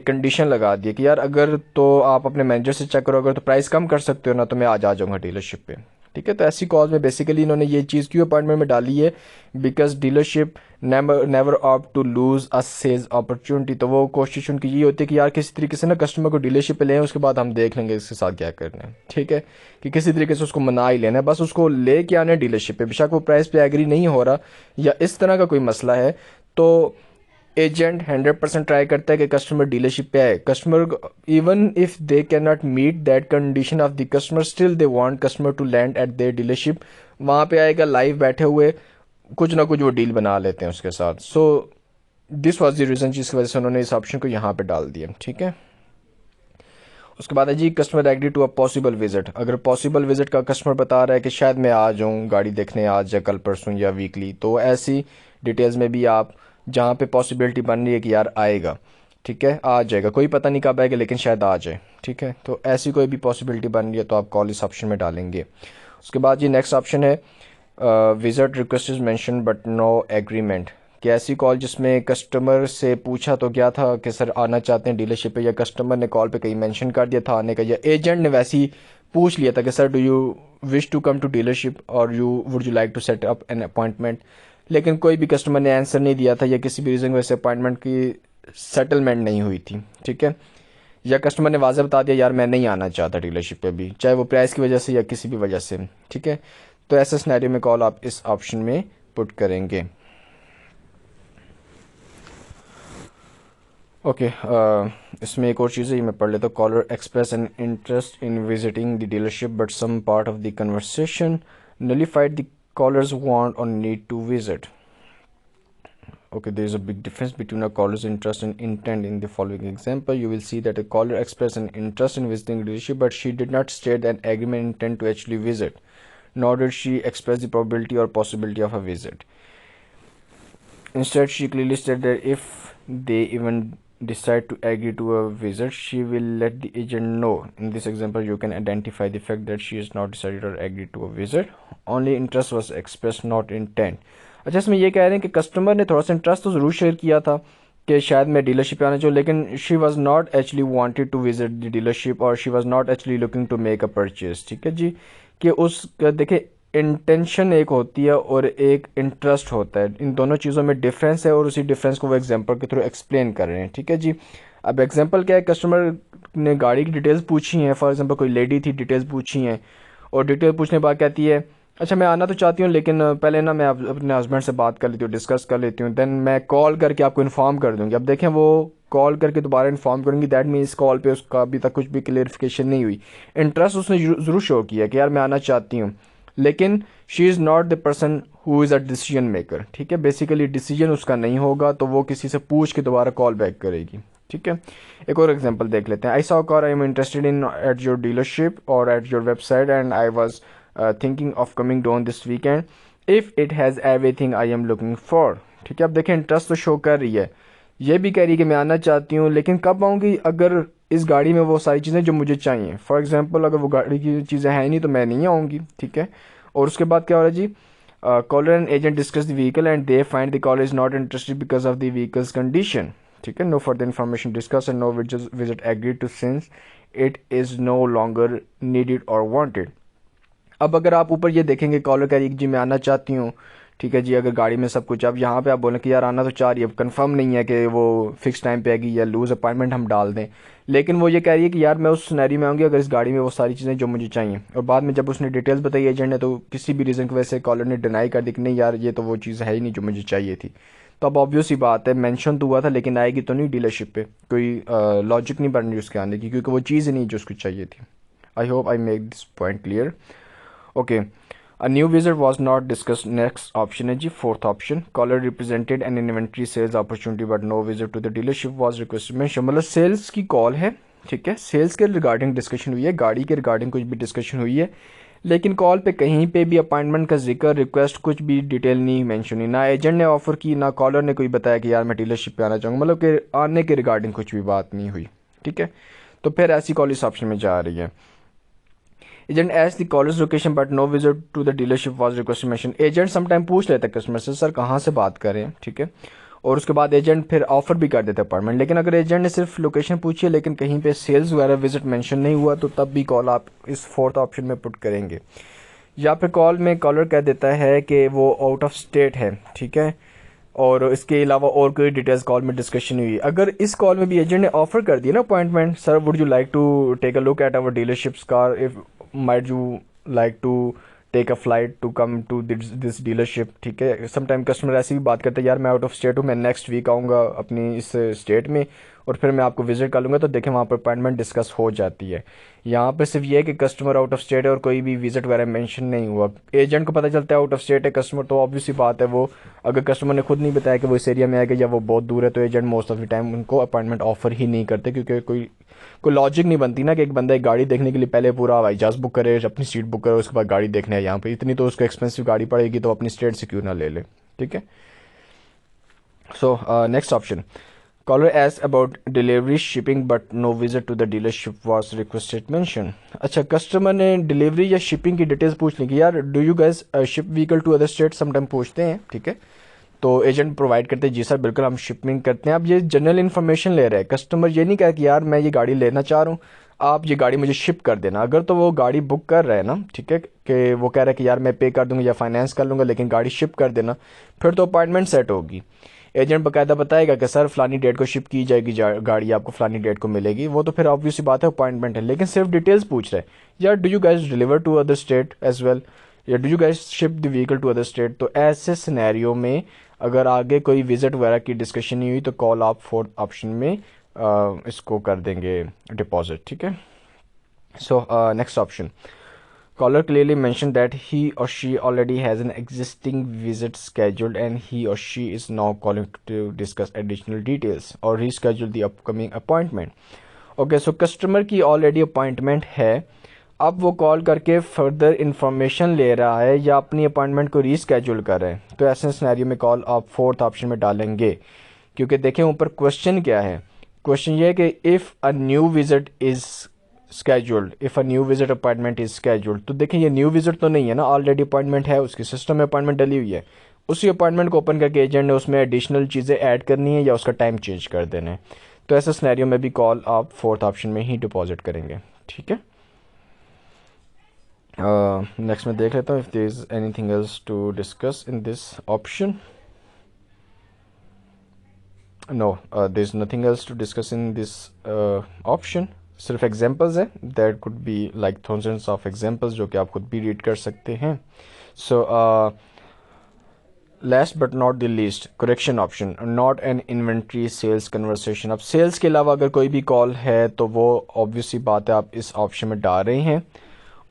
कंडीशन लगा दी कि यार अगर तो आप अपने मैनेजर से चेक करो, अगर तो प्राइस कम कर सकते हो ना तो मैं आज आ जाऊँगा डीलरशिप पे, ठीक है। तो ऐसी कॉल में बेसिकली इन्होंने ये चीज़ क्यों अपॉइंटमेंट में डाली है, because dealership never opt to lose a sales opportunity. तो वो कोशिश उनकी ये होती है कि यार किसी तरीके से ना कस्टमर को डीलरशिप पे लें, उसके बाद हम देख लेंगे इसके साथ क्या करना है, ठीक है। कि किसी तरीके से उसको मना ही लेना है, बस उसको ले के आना है डीलरशिप पे, बेशक वो प्राइस पे एग्री नहीं हो रहा या इस तरह का कोई मसला है तो एजेंट 100% ट्राई करता है कि कस्टमर डीलरशिप पे आए। Customer even if they can not meet that condition of the customer still they want customer to land at their dealership. वहाँ पे आएगा लाइव बैठे हुए, कुछ ना कुछ वो डील बना लेते हैं उसके साथ। So this was the reason जिसकी वजह से उन्होंने इस ऑप्शन को यहाँ पे डाल दिया, ठीक है। उसके बाद है जी customer agree to a possible visit. अगर पॉसिबल विजिट का कस्टमर बता रहा है कि शायद मैं आ जाऊँ गाड़ी देखने आज या कल परसों या वीकली, तो ऐसी डिटेल्स में भी आप जहाँ पे पॉसिबिलिटी बन रही है कि यार आएगा, ठीक है, आ जाएगा, कोई पता नहीं कब आएगा लेकिन शायद आ जाए, ठीक है। तो ऐसी कोई भी पॉसिबिलिटी बन रही है तो आप कॉल इस ऑप्शन में डालेंगे। उसके बाद ये नेक्स्ट ऑप्शन है visit request is mention but no agreement. कि ऐसी कॉल जिसमें कस्टमर से पूछा तो क्या था कि सर आना चाहते हैं डीलरशिप पे, या कस्टमर ने कॉल पे कहीं मेंशन कर दिया था आने का, या एजेंट ने वैसे ही पूछ लिया था कि sir do you wish to come to dealership और would you like to set up an appointment, लेकिन कोई भी कस्टमर ने आंसर नहीं दिया था या किसी भी रीज़न की वजह से अपॉइंटमेंट की सेटलमेंट नहीं हुई थी, ठीक है। या कस्टमर ने वाज़ह बता दिया यार मैं नहीं आना चाहता डीलरशिप पे भी, चाहे वो प्राइस की वजह से या किसी भी वजह से, ठीक है। तो ऐसे सिनेरियो में कॉल आप इस ऑप्शन में पुट करेंगे। ओके, इसमें एक और चीज़ है, ये मैं पढ़ लेता हूँ। Caller express an interest in visiting the dealership but some part of the conversation nullified the caller's want और need to visit. Okay, there is a big difference between a caller's interest and intent. In the following example, you will see that a caller expressed an interest in visiting a dealership, but she did not state an agreement intent to actually visit, nor did she express the probability or possibility of a visit. Instead, she clearly stated that if they even decide to agree to a visit, she will let the agent know. In this example, you can identify the fact that she has not decided or agreed to a visit. Only interest was expressed, not intent. अच्छा, इसमें ये कह रहे हैं कि कस्टमर ने थोड़ा सा इंटरेस्ट तो ज़रूर शेयर किया था कि शायद मैं डीलरशिप पे आना चाहूँ, लेकिन she was not actually wanted to visit the dealership और she was not actually looking to make a purchase, ठीक है जी। कि उस देखिए इंटेंशन एक होती है और एक इंटरेस्ट होता है, इन दोनों चीज़ों में डिफरेंस है और उसी डिफरेंस को वो एग्जांपल के थ्रू एक्सप्लेन कर रहे हैं, ठीक है जी। अब एग्जांपल क्या है, कस्टमर ने गाड़ी की डिटेल्स पूछी हैं, फॉर एग्जांपल कोई लेडी थी, डिटेल्स पूछी हैं और डिटेल पूछने के बाद कहती है अच्छा मैं आना तो चाहती हूँ लेकिन पहले ना मैं अपने हस्बैंड से बात कर लेती हूँ, डिस्कस कर लेती हूँ, देन मैं कॉल करके आपको इन्फॉर्म कर दूँगी। अब देखें वो कॉल करके दोबारा इन्फॉर्म करूँगी, दैट मीन्स कॉल पे उसका अभी तक कुछ भी क्लियरिफिकेशन नहीं हुई। इंटरेस्ट उसने ज़रूर शो किया कि यार मैं आना चाहती हूँ, लेकिन she is not the person who is a decision maker, ठीक है। बेसिकली डिसीजन उसका नहीं होगा तो वो किसी से पूछ के दोबारा कॉल बैक करेगी, ठीक है। एक और एग्जांपल देख लेते हैं। I saw car I am interested in at your dealership और at your website and I was thinking of coming down this weekend if it has everything I am looking for, ठीक है। अब देखें इंटरेस्ट तो शो कर रही है, ये भी कह रही है कि मैं आना चाहती हूँ, लेकिन कब आऊँगी, अगर इस गाड़ी में वो सारी चीज़ें जो मुझे चाहिए, फॉर एग्जांपल अगर वो गाड़ी की चीज़ें हैं नहीं तो मैं नहीं आऊँगी, ठीक है। और उसके बाद क्या हो रहा है जी, caller and agent discuss the vehicle and they find the caller is not interested because of the vehicle's condition, ठीक है। No further information discuss and no visit agreed to since it is no longer needed और वांटेड। अब अगर आप ऊपर ये देखेंगे कॉलर कह रही है जी मैं आना चाहती हूँ, ठीक है जी, अगर गाड़ी में सब कुछ, अब यहाँ पे आप बोलें कि यार आना तो चाह रही है, अब कंफर्म नहीं है कि वो फिक्स टाइम पे आएगी या लूज़ अपॉइंटमेंट हम डाल दें, लेकिन वो ये कह रही है कि यार मैं उस सिनेरियो में आऊँगी अगर इस गाड़ी में वो सारी चीज़ें जो मुझे चाहिए। और बाद में जब उसने डिटेल्स बताई एजेंट ने तो किसी भी रीज़न की वजह से कॉलर ने डिनाई कर दी कि नहीं यार ये तो वो चीज़ है ही नहीं जो मुझे चाहिए थी। तो अब ऑब्वियस ही बात है, मेंशन तो हुआ था लेकिन आएगी तो नहीं डीलरशिप पे, कोई लॉजिक नहीं बन रही उसके आने की, क्योंकि वो चीज़ ही नहीं जो उसको चाहिए थी। I hope I make this point clear. Okay, a new visit was not discussed, next option है जी fourth option. Caller represented an inventory sales opportunity but no visit to the dealership was requested mention, मतलब सेल्स की कॉल है, ठीक है, सेल्स के रिगार्डिंग डिस्कशन हुई है, गाड़ी के रिगार्डिंग कुछ भी डिस्कशन हुई है, लेकिन कॉल पे कहीं पे भी अपॉइंटमेंट का जिक्र, रिक्वेस्ट कुछ भी डिटेल नहीं मेंशन हुई, ना एजेंट ने ऑफर की ना कॉलर ने कोई बताया कि यार मैं डीलरशिप पे आना चाहूँगा, मतलब कि आने के रिगार्डिंग कुछ भी बात नहीं हुई, ठीक है। तो फिर ऐसी कॉल इस ऑप्शन में जा रही है। एजेंट एज the caller's location but no visit to the dealership was requested mention, agent sometime पूछ लेता है कस्टमर से सर कहाँ से बात कर रहे हैं, ठीक है, और उसके बाद एजेंट फिर ऑफर भी कर देता है अपॉइंटमेंट, लेकिन अगर एजेंट ने सिर्फ लोकेशन पूछी है लेकिन कहीं पे सेल्स वगैरह विजिट मेंशन नहीं हुआ तो तब भी कॉल आप इस फोर्थ ऑप्शन में पुट करेंगे। या फिर कॉल में कॉलर कह देता है कि वो आउट ऑफ स्टेट है, ठीक है, और इसके अलावा और कोई डिटेल्स कॉल में डिस्कशन हुई। अगर इस कॉल में भी एजेंट ने ऑफर कर दिया ना appointment, sir would you like to take a look at our dealership's car, if might you like to take a flight to come to this dealership, ठीक है। समटाइम कस्टमर ऐसी भी बात करते हैं यार मैं आउट ऑफ स्टेट हूँ, मैं नेक्स्ट वीक आऊँगा अपनी इस स्टेट में और फिर मैं आपको विजिट कर लूँगा, तो देखें वहाँ पर अपॉइंटमेंट डिस्कस हो जाती है। यहाँ पर सिर्फ ये है कि कस्टमर आउट ऑफ स्टेट है और कोई भी विजिट वगैरह मेंशन नहीं हुआ, एजेंट को पता चलता है आउट ऑफ स्टेट है कस्टमर, तो ऑब्वियसली बात है वो अगर कस्टमर ने खुद नहीं बताया कि वो इस एरिया में आएगा या वो बहुत दूर है तो agent most of the time उनको अपॉइंटमेंट ऑफर ही नहीं करते, क्योंकि कोई लॉजिक नहीं बनती ना कि एक बंदा एक गाड़ी देखने के लिए पहले पूरा हवाई जहाज बुक करे, अपनी सीट बुक करे, उसके बाद गाड़ी देखने है यहाँ पे, इतनी तो उसको एक्सपेंसिव गाड़ी पड़ेगी तो अपनी स्टेट से क्यों ना ले ले, ठीक है। सो नेक्स्ट ऑप्शन, कॉलर एस about delivery shipping but no visit to the dealership was requested mention. अच्छा, कस्टमर ने डिलीवरी या शिपिंग की डिटेल्स पूछ ली कि यार do you guys ship vehicle to other state, sometime पूछते हैं, ठीक है, तो एजेंट प्रोवाइड करते हैं जी सर बिल्कुल हम शिपिंग करते हैं। अब ये जनरल इन्फॉर्मेशन ले रहे हैं, कस्टमर ये नहीं कहा कि यार मैं ये गाड़ी लेना चाह रहा हूँ आप ये गाड़ी मुझे शिप कर देना, अगर तो वो गाड़ी बुक कर रहे हैं ना, ठीक है, कि वो कह रहा है कि यार मैं पे कर दूंगा या फाइनेंस कर लूँगा लेकिन गाड़ी शिप कर देना, फिर तो अपॉइंटमेंट सेट होगी। एजेंट बाकायदा बताएगा कि सर फलानी डेट को शिप की जाएगी गाड़ी आपको फलानी डेट को मिलेगी, वो तो फिर ऑब्वियस बात है अपॉइंटमेंट है, लेकिन सिर्फ डिटेल्स पूछ रहे हैं यार do you guys deliver to other state as well या do you guys ship the vehicle to other state. तो ऐसे सिनेरियो में अगर आगे कोई विजिट वगैरह की डिस्कशन नहीं हुई तो कॉल आप फोर्थ ऑप्शन में इसको कर देंगे डिपॉजिट, ठीक है। So next option, caller clearly mentioned that he or she already has an existing visit scheduled and he or she is now calling to discuss additional details or reschedule the upcoming appointment. Okay, so customer की already appointment है, अब वो कॉल करके फर्दर इंफॉर्मेशन ले रहा है या अपनी अपॉइंटमेंट को रीस्केड्यूल कर रहे हैं, तो ऐसे सिनेरियो में कॉल आप फोर्थ ऑप्शन में डालेंगे, क्योंकि देखें ऊपर क्वेश्चन क्या है, क्वेश्चन ये है कि if a new visit is scheduled, if a new visit appointment is scheduled, तो देखें ये न्यू विजिट तो नहीं है ना, ऑलरेडी अपॉइंटमेंट है, उसके सिस्टम में अपॉइंटमेंट डली हुई है, उसी अपॉइंटमेंट को ओपन करके एजेंट ने उसमें एडिशनल चीज़ें ऐड करनी है या उसका टाइम चेंज कर देना है, तो ऐसे सिनेरियो में भी कॉल आप फोर्थ ऑप्शन में ही डिपॉजिट करेंगे, ठीक है। नेक्स्ट में देख लेता हूँ if there is anything else to discuss in this option. No, there is nothing else to discuss in this option, सिर्फ एग्जांपल्स है, that could be like thousands of examples जो कि आप खुद भी रीड कर सकते हैं। So last but not the least, correction option, not an inventory sales conversation. अब सेल्स के अलावा अगर कोई भी कॉल है तो वो ऑब्वियसली बात है आप इस ऑप्शन में डाल रहे हैं,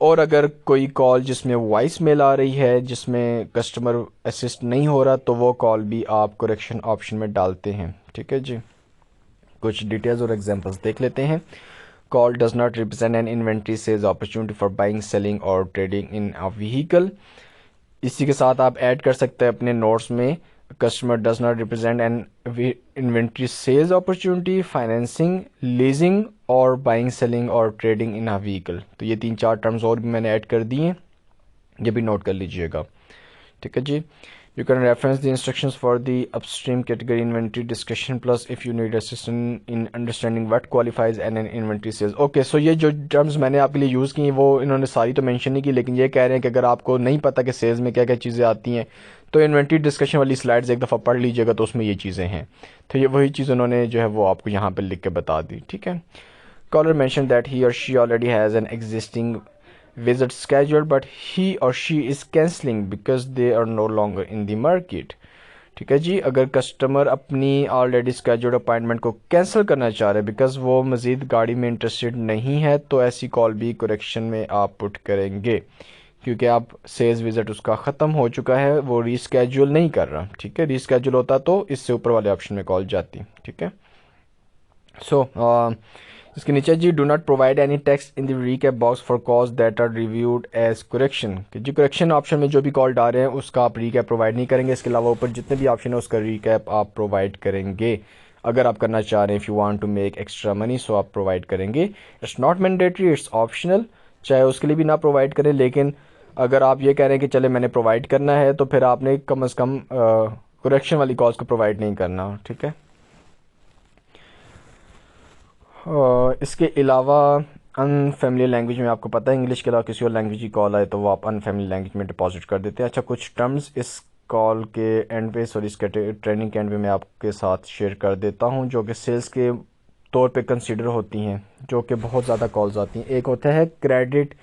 और अगर कोई कॉल जिसमें वॉइस मेल आ रही है जिसमें कस्टमर असिस्ट नहीं हो रहा तो वो कॉल भी आप करेक्शन ऑप्शन में डालते हैं, ठीक है जी। कुछ डिटेल्स और एग्जांपल्स देख लेते हैं। Call does not represent an inventory sales opportunity for buying, selling or trading in a vehicle. इसी के साथ आप ऐड कर सकते हैं अपने नोट्स में, customer does not represent an inventory sales opportunity, financing, leasing और बाइंग, सेलिंग और ट्रेडिंग इन अ व्हीकल। तो ये 3-4 टर्म्स और भी मैंने ऐड कर दिए हैं, ये भी नोट कर लीजिएगा, ठीक है जी। You can reference the instructions for the upstream category inventory discussion plus if you need assistance in understanding what qualifies an inventory sales. Okay, so ये जो terms मैंने आपके लिए यूज़ की वो इन्होंने सारी तो मेंशन नहीं की, लेकिन ये कह रहे हैं कि अगर आपको नहीं पता कि सेल्स में क्या क्या चीज़ें आती हैं तो इन्वेंट्री डिस्कशन वाली स्लाइड्स एक दफ़ा पढ़ लीजिएगा, तो उसमें ये चीज़ें हैं, तो ये वही चीज़ उन्होंने जो है वो आपको यहाँ पर लिख के बता दी, ठीक है। Caller mentioned that he or she already has an existing visit scheduled but he or she is cancelling because they are no longer in the market, ठीक है जी। अगर कस्टमर अपनी ऑलरेडी स्केड्यूल्ड अपॉइंटमेंट को कैंसिल करना चाह रहे हैं बिकॉज वो मज़ीद गाड़ी में इंटरेस्टेड नहीं है तो ऐसी कॉल भी करेक्शन में आप पुट करेंगे, क्योंकि अब सेल्स विजिट उसका ख़त्म हो चुका है, वो रीस्केड्यूल नहीं कर रहा। ठीक है, रीस्केड्यूल होता तो इससे ऊपर वाले ऑप्शन में कॉल जाती। ठीक है, सो इसके नीचे जी, do not provide any text in the recap box for calls that are reviewed as correction, कि जी करेक्शन ऑप्शन में जो भी कॉल डाल रहे हैं उसका आप रीकैप प्रोवाइड नहीं करेंगे। इसके अलावा ऊपर जितने भी ऑप्शन है उसका रीकैप आप प्रोवाइड करेंगे अगर आप करना चाह रहे हैं। If you want to make extra money, so आप प्रोवाइड करेंगे। It's not mandatory, it's optional, चाहे उसके लिए भी ना प्रोवाइड करें, लेकिन अगर आप ये कह रहे हैं कि चले मैंने प्रोवाइड करना है तो फिर आपने कम अज़ कम करेक्शन वाली कॉल्स को प्रोवाइड नहीं करना। ठीक है, इसके अलावा अनफेमिलियर लैंग्वेज में आपको पता है इंग्लिश के अलावा किसी और लैंग्वेज की कॉल आए तो वो आप अनफेमिलियर लैंग्वेज में डिपॉजिट कर देते हैं। अच्छा, कुछ टर्म्स इस कॉल के एंड पे, सॉरी इसके ट्रेनिंग के एंड पे मैं आपके साथ शेयर कर देता हूँ, जो कि सेल्स के तौर पे कंसिडर होती हैं, जो कि बहुत ज़्यादा कॉल्स आती हैं। एक होता है क्रेडिट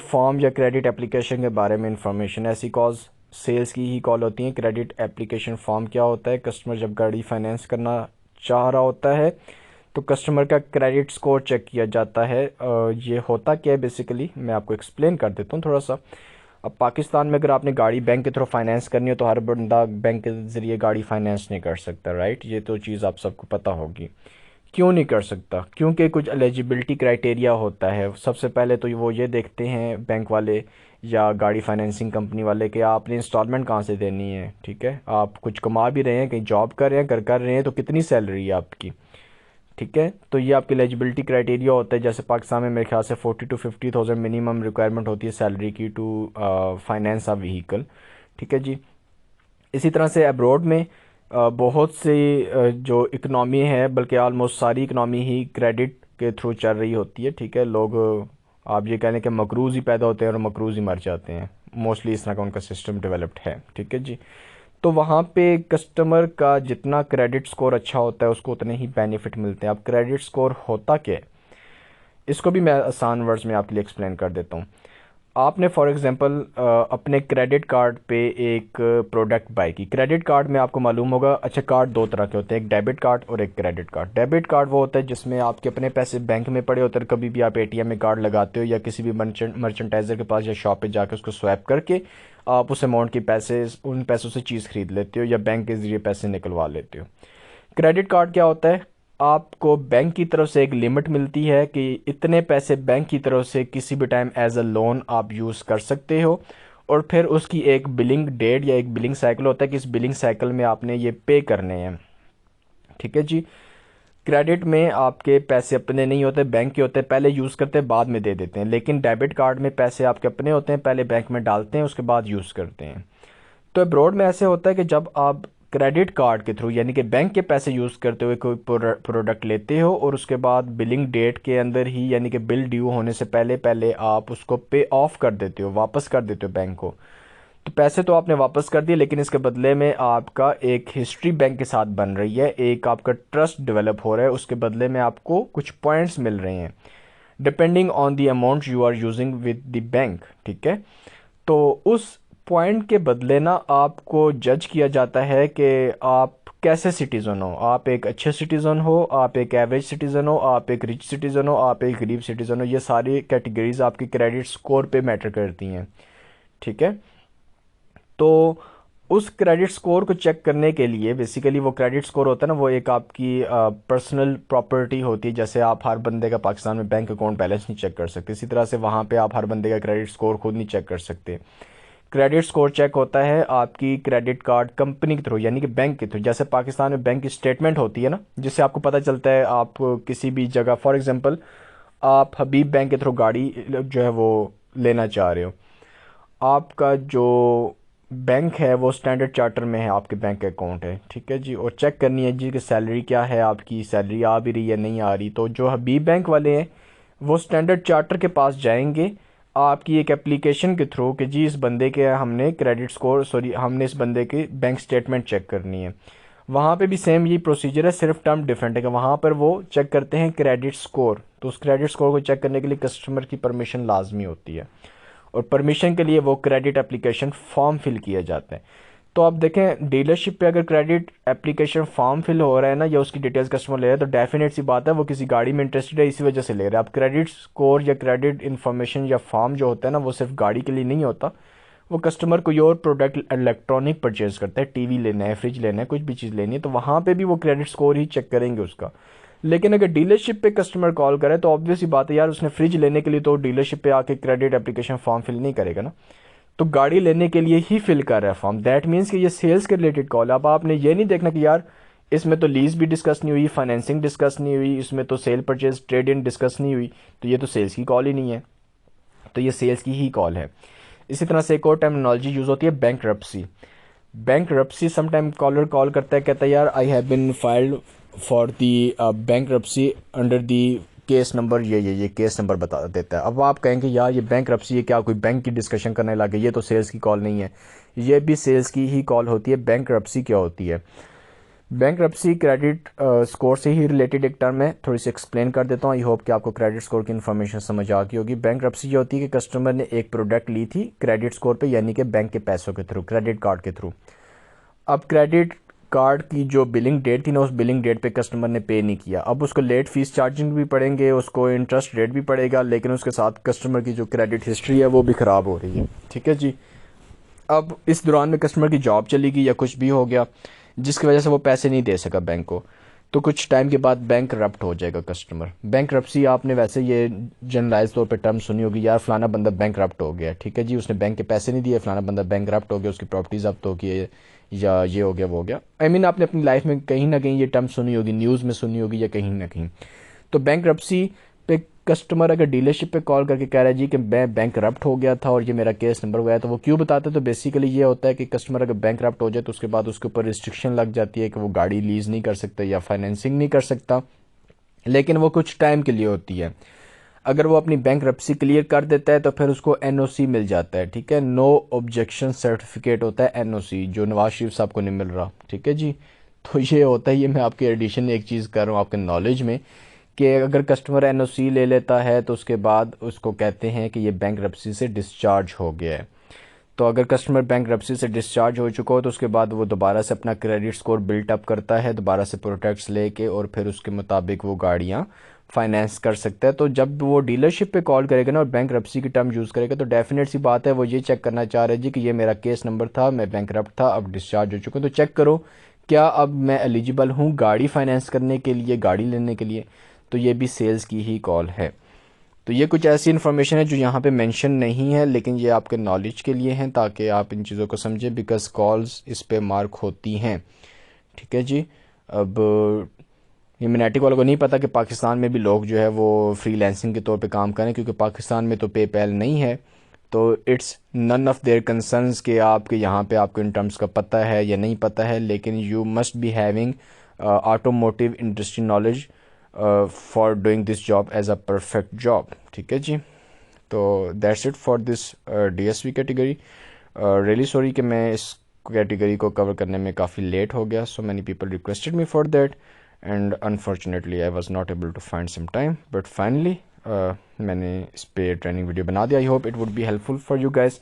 फॉर्म या क्रेडिट एप्लीकेशन के बारे में इंफॉर्मेशन, ऐसी कॉल्स सेल्स की ही कॉल होती हैं। क्रेडिट एप्लीकेशन फॉर्म क्या होता है? कस्टमर जब गाड़ी फाइनेंस करना चाह रहा होता है तो कस्टमर का क्रेडिट स्कोर चेक किया जाता है। ये होता क्या है बेसिकली, मैं आपको एक्सप्लेन कर देता हूँ थोड़ा सा। अब पाकिस्तान में अगर आपने गाड़ी बैंक के थ्रू फाइनेंस करनी हो तो हर बंदा बैंक के ज़रिए गाड़ी फाइनेंस नहीं कर सकता, राइट? ये तो चीज़ आप सबको पता होगी। क्यों नहीं कर सकता? क्योंकि कुछ एलिजिबिलिटी क्राइटेरिया होता है। सबसे पहले तो वो ये देखते हैं बैंक वाले या गाड़ी फाइनेंसिंग कंपनी वाले कि आपने इंस्टॉलमेंट कहाँ से देनी है। ठीक है, आप कुछ कमा भी रहे हैं, कहीं जॉब कर रहे हैं, कर रहे हैं, तो कितनी सैलरी है आपकी। ठीक है, तो ये आपकी एलिजिबिलिटी क्राइटेरिया होता है। जैसे पाकिस्तान में मेरे ख्याल से 40 to 50,000 मिनिमम रिक्वायरमेंट होती है सैलरी की टू फाइनेंस अ व्हीकल। ठीक है जी। इसी तरह से अब्रॉड में बहुत सी जो इकनॉमी है, बल्कि आलमोस्ट सारी इकनॉमी ही क्रेडिट के थ्रू चल रही होती है। ठीक है, लोग आप ये कह लें कि मकरूज़ ही पैदा होते हैं और मकरूज़ ही मर जाते हैं। मोस्टली इस तरह का उनका सिस्टम डेवलप्ड है। ठीक है जी। तो वहाँ पे कस्टमर का जितना क्रेडिट स्कोर अच्छा होता है उसको उतने ही बेनिफिट मिलते हैं। अब क्रेडिट स्कोर होता क्या है, इसको भी मैं आसान वर्ड्स में आपके लिए एक्सप्लेन कर देता हूँ। आपने फॉर एग्जांपल अपने क्रेडिट कार्ड पे एक प्रोडक्ट बाय की। क्रेडिट कार्ड में आपको मालूम होगा, अच्छा कार्ड दो तरह के होते हैं, एक डेबिट कार्ड और एक क्रेडिट कार्ड। डेबिट कार्ड वो होता है जिसमें आपके अपने पैसे बैंक में पड़े होते हैं, कभी भी आप एटीएम में कार्ड लगाते हो या किसी भी मर्चेंटाइजर के पास या शॉप पे जाकर उसको स्वैप करके आप उस अमाउंट के पैसे, उन पैसों से चीज़ खरीद लेते हो या बैंक के ज़रिए पैसे निकलवा लेते हो। क्रेडिट कार्ड क्या होता है? आपको बैंक की तरफ से एक लिमिट मिलती है कि इतने पैसे बैंक की तरफ से किसी भी टाइम एज अ लोन आप यूज़ कर सकते हो, और फिर उसकी एक बिलिंग डेट या एक बिलिंग साइकिल होता है कि इस बिलिंग साइकिल में आपने ये पे करने हैं। ठीक है जी। क्रेडिट में आपके पैसे अपने नहीं होते, बैंक के होते हैं, पहले यूज़ करते हैं बाद में दे देते हैं। लेकिन डेबिट कार्ड में पैसे आपके अपने होते हैं, पहले बैंक में डालते हैं उसके बाद यूज़ करते हैं। तो अब्रॉड में ऐसे होता है कि जब आप क्रेडिट कार्ड के थ्रू यानी कि बैंक के पैसे यूज़ करते हुए कोई प्रोडक्ट लेते हो और उसके बाद बिलिंग डेट के अंदर ही यानी कि बिल ड्यू होने से पहले पहले आप उसको पे ऑफ कर देते हो, वापस कर देते हो बैंक को, तो पैसे तो आपने वापस कर दिए, लेकिन इसके बदले में आपका एक हिस्ट्री बैंक के साथ बन रही है, एक आपका ट्रस्ट डेवलप हो रहा है, उसके बदले में आपको कुछ पॉइंट्स मिल रहे हैं depending on the amount you are using with the bank. ठीक है, तो उस पॉइंट के बदले ना आपको जज किया जाता है कि आप कैसे सिटीज़न हो। आप एक अच्छे सिटीज़न हो, आप एक एवरेज सिटीज़न हो, आप एक रिच सिटीज़न हो, आप एक गरीब सिटीज़न हो। ये सारी कैटेगरीज आपकी क्रेडिट स्कोर पे मैटर करती हैं। ठीक है, तो उस क्रेडिट स्कोर को चेक करने के लिए बेसिकली वो क्रेडिट स्कोर होता है ना, वो एक आपकी पर्सनल प्रॉपर्टी होती है। जैसे आप हर बंदे का पाकिस्तान में बैंक अकाउंट बैलेंस नहीं चेक कर सकते, इसी तरह से वहाँ पे आप हर बंदे का क्रेडिट स्कोर खुद नहीं चेक कर सकते। क्रेडिट स्कोर चेक होता है आपकी क्रेडिट कार्ड कंपनी के थ्रू यानी कि बैंक के थ्रू। जैसे पाकिस्तान में बैंक की स्टेटमेंट होती है ना, जिससे आपको पता चलता है आप किसी भी जगह, फॉर एग्जांपल आप हबीब बैंक के थ्रू गाड़ी जो है वो लेना चाह रहे हो, आपका जो बैंक है वो स्टैंडर्ड चार्टर में है, आपके बैंक अकाउंट है। ठीक है जी, और चेक करनी है जी कि सैलरी क्या है, आपकी सैलरी आ भी रही है नहीं आ रही। तो जो हबीब बैंक वाले हैं वो स्टैंडर्ड चार्टर के पास जाएंगे आपकी एक एप्लीकेशन के थ्रू कि जी इस बंदे के हमने क्रेडिट स्कोर, सॉरी हमने इस बंदे की बैंक स्टेटमेंट चेक करनी है। वहाँ पे भी सेम यही प्रोसीजर है, सिर्फ टर्म डिफरेंट है कि वहाँ पर वो चेक करते हैं क्रेडिट स्कोर। तो उस क्रेडिट स्कोर को चेक करने के लिए कस्टमर की परमिशन लाजमी होती है, और परमिशन के लिए वो क्रेडिट एप्लीकेशन फॉर्म फिल किया जाता है। तो आप देखें डीलरशिप पे अगर क्रेडिट एप्लीकेशन फॉर्म फिल हो रहा है ना, या उसकी डिटेल्स कस्टमर ले रहा है, तो डेफिनेट सी बात है वो किसी गाड़ी में इंटरेस्टेड है, इसी वजह से ले रहा है। अब क्रेडिट स्कोर या क्रेडिट इन्फॉर्मेशन या फॉर्म जो होता है ना, वो सिर्फ गाड़ी के लिए नहीं होता, वो कस्टमर कोई और प्रोडक्ट इलेक्ट्रॉनिक परचेज करता है, टीवी लेना है, फ्रिज लेना है, कुछ भी चीज़ लेनी है, तो वहाँ पे भी वो क्रेडिट स्कोर ही चेक करेंगे उसका। लेकिन अगर डीलरशिप पे कस्टमर कॉल करे तो ऑब्वियस ही बात है यार, उसने फ्रिज लेने के लिए तो डीलरशिप पे आके क्रेडिट एप्लीकेशन फॉर्म फिल नहीं करेगा ना, तो गाड़ी लेने के लिए ही फिल कर रहा है फॉर्म। दैट मीन्स कि ये सेल्स के रिलेटेड कॉल। अब आपने ये नहीं देखना कि यार इसमें तो लीज भी डिस्कस नहीं हुई, फाइनेंसिंग डिस्कस नहीं हुई, इसमें तो cell purchase trade in discuss नहीं हुई, तो ये तो सेल्स की कॉल ही नहीं है, तो ये सेल्स की ही कॉल है। इसी तरह से एक और टर्मिनोलॉजी यूज़ होती है bankruptcy. Bankruptcy sometime caller call करता है, कहता है यार I have been filed for the bankruptcy under the case number, ये केस नंबर बता देता है। अब आप कहेंगे यार ये बैंकरप्सी है, क्या कोई बैंक की डिस्कशन करने लगे, ये तो सेल्स की कॉल नहीं है। ये भी सेल्स की ही कॉल होती है। बैंकरप्सी क्या होती है? बैंकरप्सी क्रेडिट स्कोर से ही रिलेटेड एक टर्म है, थोड़ी सी एक्सप्लेन कर देता हूँ। आई होप कि आपको क्रेडिट स्कोर की इन्फॉर्मेशन समझ आ गई होगी। बैंकरप्सी ये होती है कि कस्टमर ने एक प्रोडक्ट ली थी क्रेडिट स्कोर पे, यानी कि बैंक के पैसों के थ्रू, क्रेडिट कार्ड के थ्रू। अब क्रेडिट कार्ड की जो बिलिंग डेट थी ना, उस बिलिंग डेट पे कस्टमर ने पे नहीं किया। अब उसको लेट फीस चार्जिंग भी पड़ेंगे, उसको इंटरेस्ट रेट भी पड़ेगा, लेकिन उसके साथ कस्टमर की जो क्रेडिट हिस्ट्री है वो भी ख़राब हो रही है। ठीक है जी। अब इस दौरान में कस्टमर की जॉब चली गई या कुछ भी हो गया जिसकी वजह से वो पैसे नहीं दे सका बैंक को, तो कुछ टाइम के बाद बैंक करप्ट हो जाएगा कस्टमर। बैंक करप्सी आपने वैसे ये जनरलाइज तौर पे टर्म सुनी होगी, यार फलाना बंदा बैंक करप्ट हो गया। ठीक है जी, उसने बैंक के पैसे नहीं दिए, फलाना बंदा बैंक करप्ट हो गया, उसकी प्रॉपर्टी जब्त हो गई, या ये हो गया वो हो गया। आई मीन आपने अपनी लाइफ में कहीं ना कहीं ये टर्म सुनी होगी, न्यूज़ में सुनी होगी या कहीं ना कहीं। तो बैंक करप्सी पे कस्टमर अगर डीलरशिप पे कॉल करके कह रहा है जी कि मैं बैंक करप्ट हो गया था और ये मेरा केस नंबर हुआ है, तो वो क्यों बताते हैं? तो बेसिकली ये होता है कि कस्टमर अगर बैंक करप्ट हो जाए तो उसके बाद उसके ऊपर रिस्ट्रिक्शन लग जाती है कि वो गाड़ी लीज नहीं कर सकता या फाइनेंसिंग नहीं कर सकता, लेकिन वो कुछ टाइम के लिए होती है। अगर वो अपनी बैंक करप्सी क्लियर कर देता है तो फिर उसको एनओसी मिल जाता है। ठीक है, नो ऑब्जेक्शन सर्टिफिकेट होता है एनओसी, जो नवाज शरीफ साहब को नहीं मिल रहा। ठीक है जी। तो ये होता है, ये मैं आपके एडिशन एक चीज़ कर रहा हूँ आपके नॉलेज में, कि अगर कस्टमर एनओसी ले लेता है तो उसके बाद उसको कहते हैं कि ये बैंकरप्सी से डिस्चार्ज हो गया है। तो अगर कस्टमर बैंकरप्सी से डिस्चार्ज हो चुका हो तो उसके बाद वो दोबारा से अपना क्रेडिट स्कोर बिल्ट अप करता है, दोबारा से प्रोडक्ट्स लेके, और फिर उसके मुताबिक वो गाड़ियाँ फाइनेंस कर सकता है। तो जब वो डीलरशिप पे कॉल करेगा ना और बैंकरप्सी की टर्म यूज़ करेगा, तो डेफिनेट सी बात है वो ये चेक करना चाह रहे जी कि ये मेरा केस नंबर था, मैं बैंकरप्ट था, अब डिस्चार्ज हो चुका हूँ, तो चेक करो क्या अब मैं एलिजिबल हूँ गाड़ी फाइनेंस करने के लिए, गाड़ी लेने के लिए। तो ये भी सेल्स की ही कॉल है। तो ये कुछ ऐसी इन्फॉर्मेशन है जो यहाँ पे मेंशन नहीं है, लेकिन ये आपके नॉलेज के लिए हैं ताकि आप इन चीज़ों को समझें, बिकॉज कॉल्स इस पे मार्क होती हैं। ठीक है जी। अब ह्यूमैनिटी वालों को नहीं पता कि पाकिस्तान में भी लोग जो है वो फ्रीलांसिंग के तौर पे काम करें, क्योंकि पाकिस्तान में तो पेपैल नहीं है, तो it's none of their concerns कि आपके यहाँ पे आपको इन टर्म्स का पता है या नहीं पता है, लेकिन you must be having automotive industry knowledge for doing this job as a perfect job. ठीक है जी। तो that's it for this DSV category. Really sorry कि मैं इस कैटेगरी को कवर करने में काफ़ी लेट हो गया, so many people requested me for that and unfortunately I was not able to find some time, but finally मैंने इस पे ट्रेनिंग वीडियो बना दिया। I hope it would be helpful for you guys.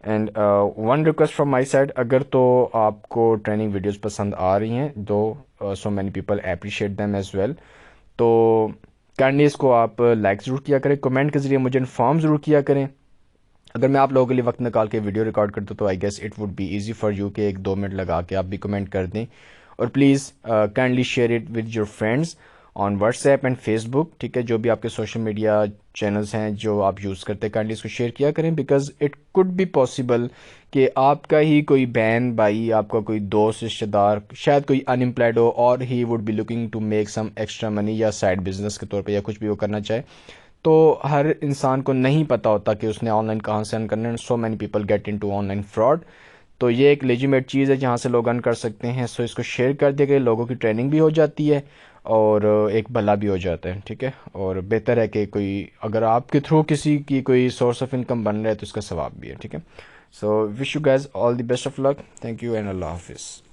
And one request from my side, अगर तो आपको ट्रेनिंग वीडियोज़ पसंद आ रही हैं, दो so many people appreciate them as well, तो काइंडली इसको आप लाइक ज़रूर किया करें, कमेंट के ज़रिए मुझे इन्फॉर्म ज़रूर किया करें। अगर मैं आप लोगों के लिए वक्त निकाल के वीडियो रिकॉर्ड करता तो I guess it would be easy for you कि 1-2 मिनट लगा के आप भी कमेंट कर दें। और please kindly share it with your friends on WhatsApp and Facebook. ठीक है, जो भी आपके सोशल मीडिया चैनल्स हैं जो आप यूज़ करते हैं, काइंडली इसको शेयर किया करें, because it could be possible कि आपका ही कोई बहन भाई, आपका कोई दोस्त रिश्तेदार, शायद कोई अनएम्प्लॉयड हो और he would be looking to make some extra money, या साइड बिजनेस के तौर पे या कुछ भी वो करना चाहे। तो हर इंसान को नहीं पता होता कि उसने ऑनलाइन कहाँ से अर्न करना है। सो many people get into online fraud. तो ये एक लेजिमेट चीज़ है जहाँ से लोग अर्न कर सकते हैं। सो इसको शेयर कर दिया गया, लोगों की ट्रेनिंग भी हो जाती है और एक भला भी हो जाता है। ठीक है, और बेहतर है कि कोई अगर आपके थ्रू किसी की कोई सोर्स ऑफ इनकम बन रहा है तो इसका सवाब भी है। ठीक है, so wish you guys all the best of luck. Thank you and अल्लाह हाफिज़।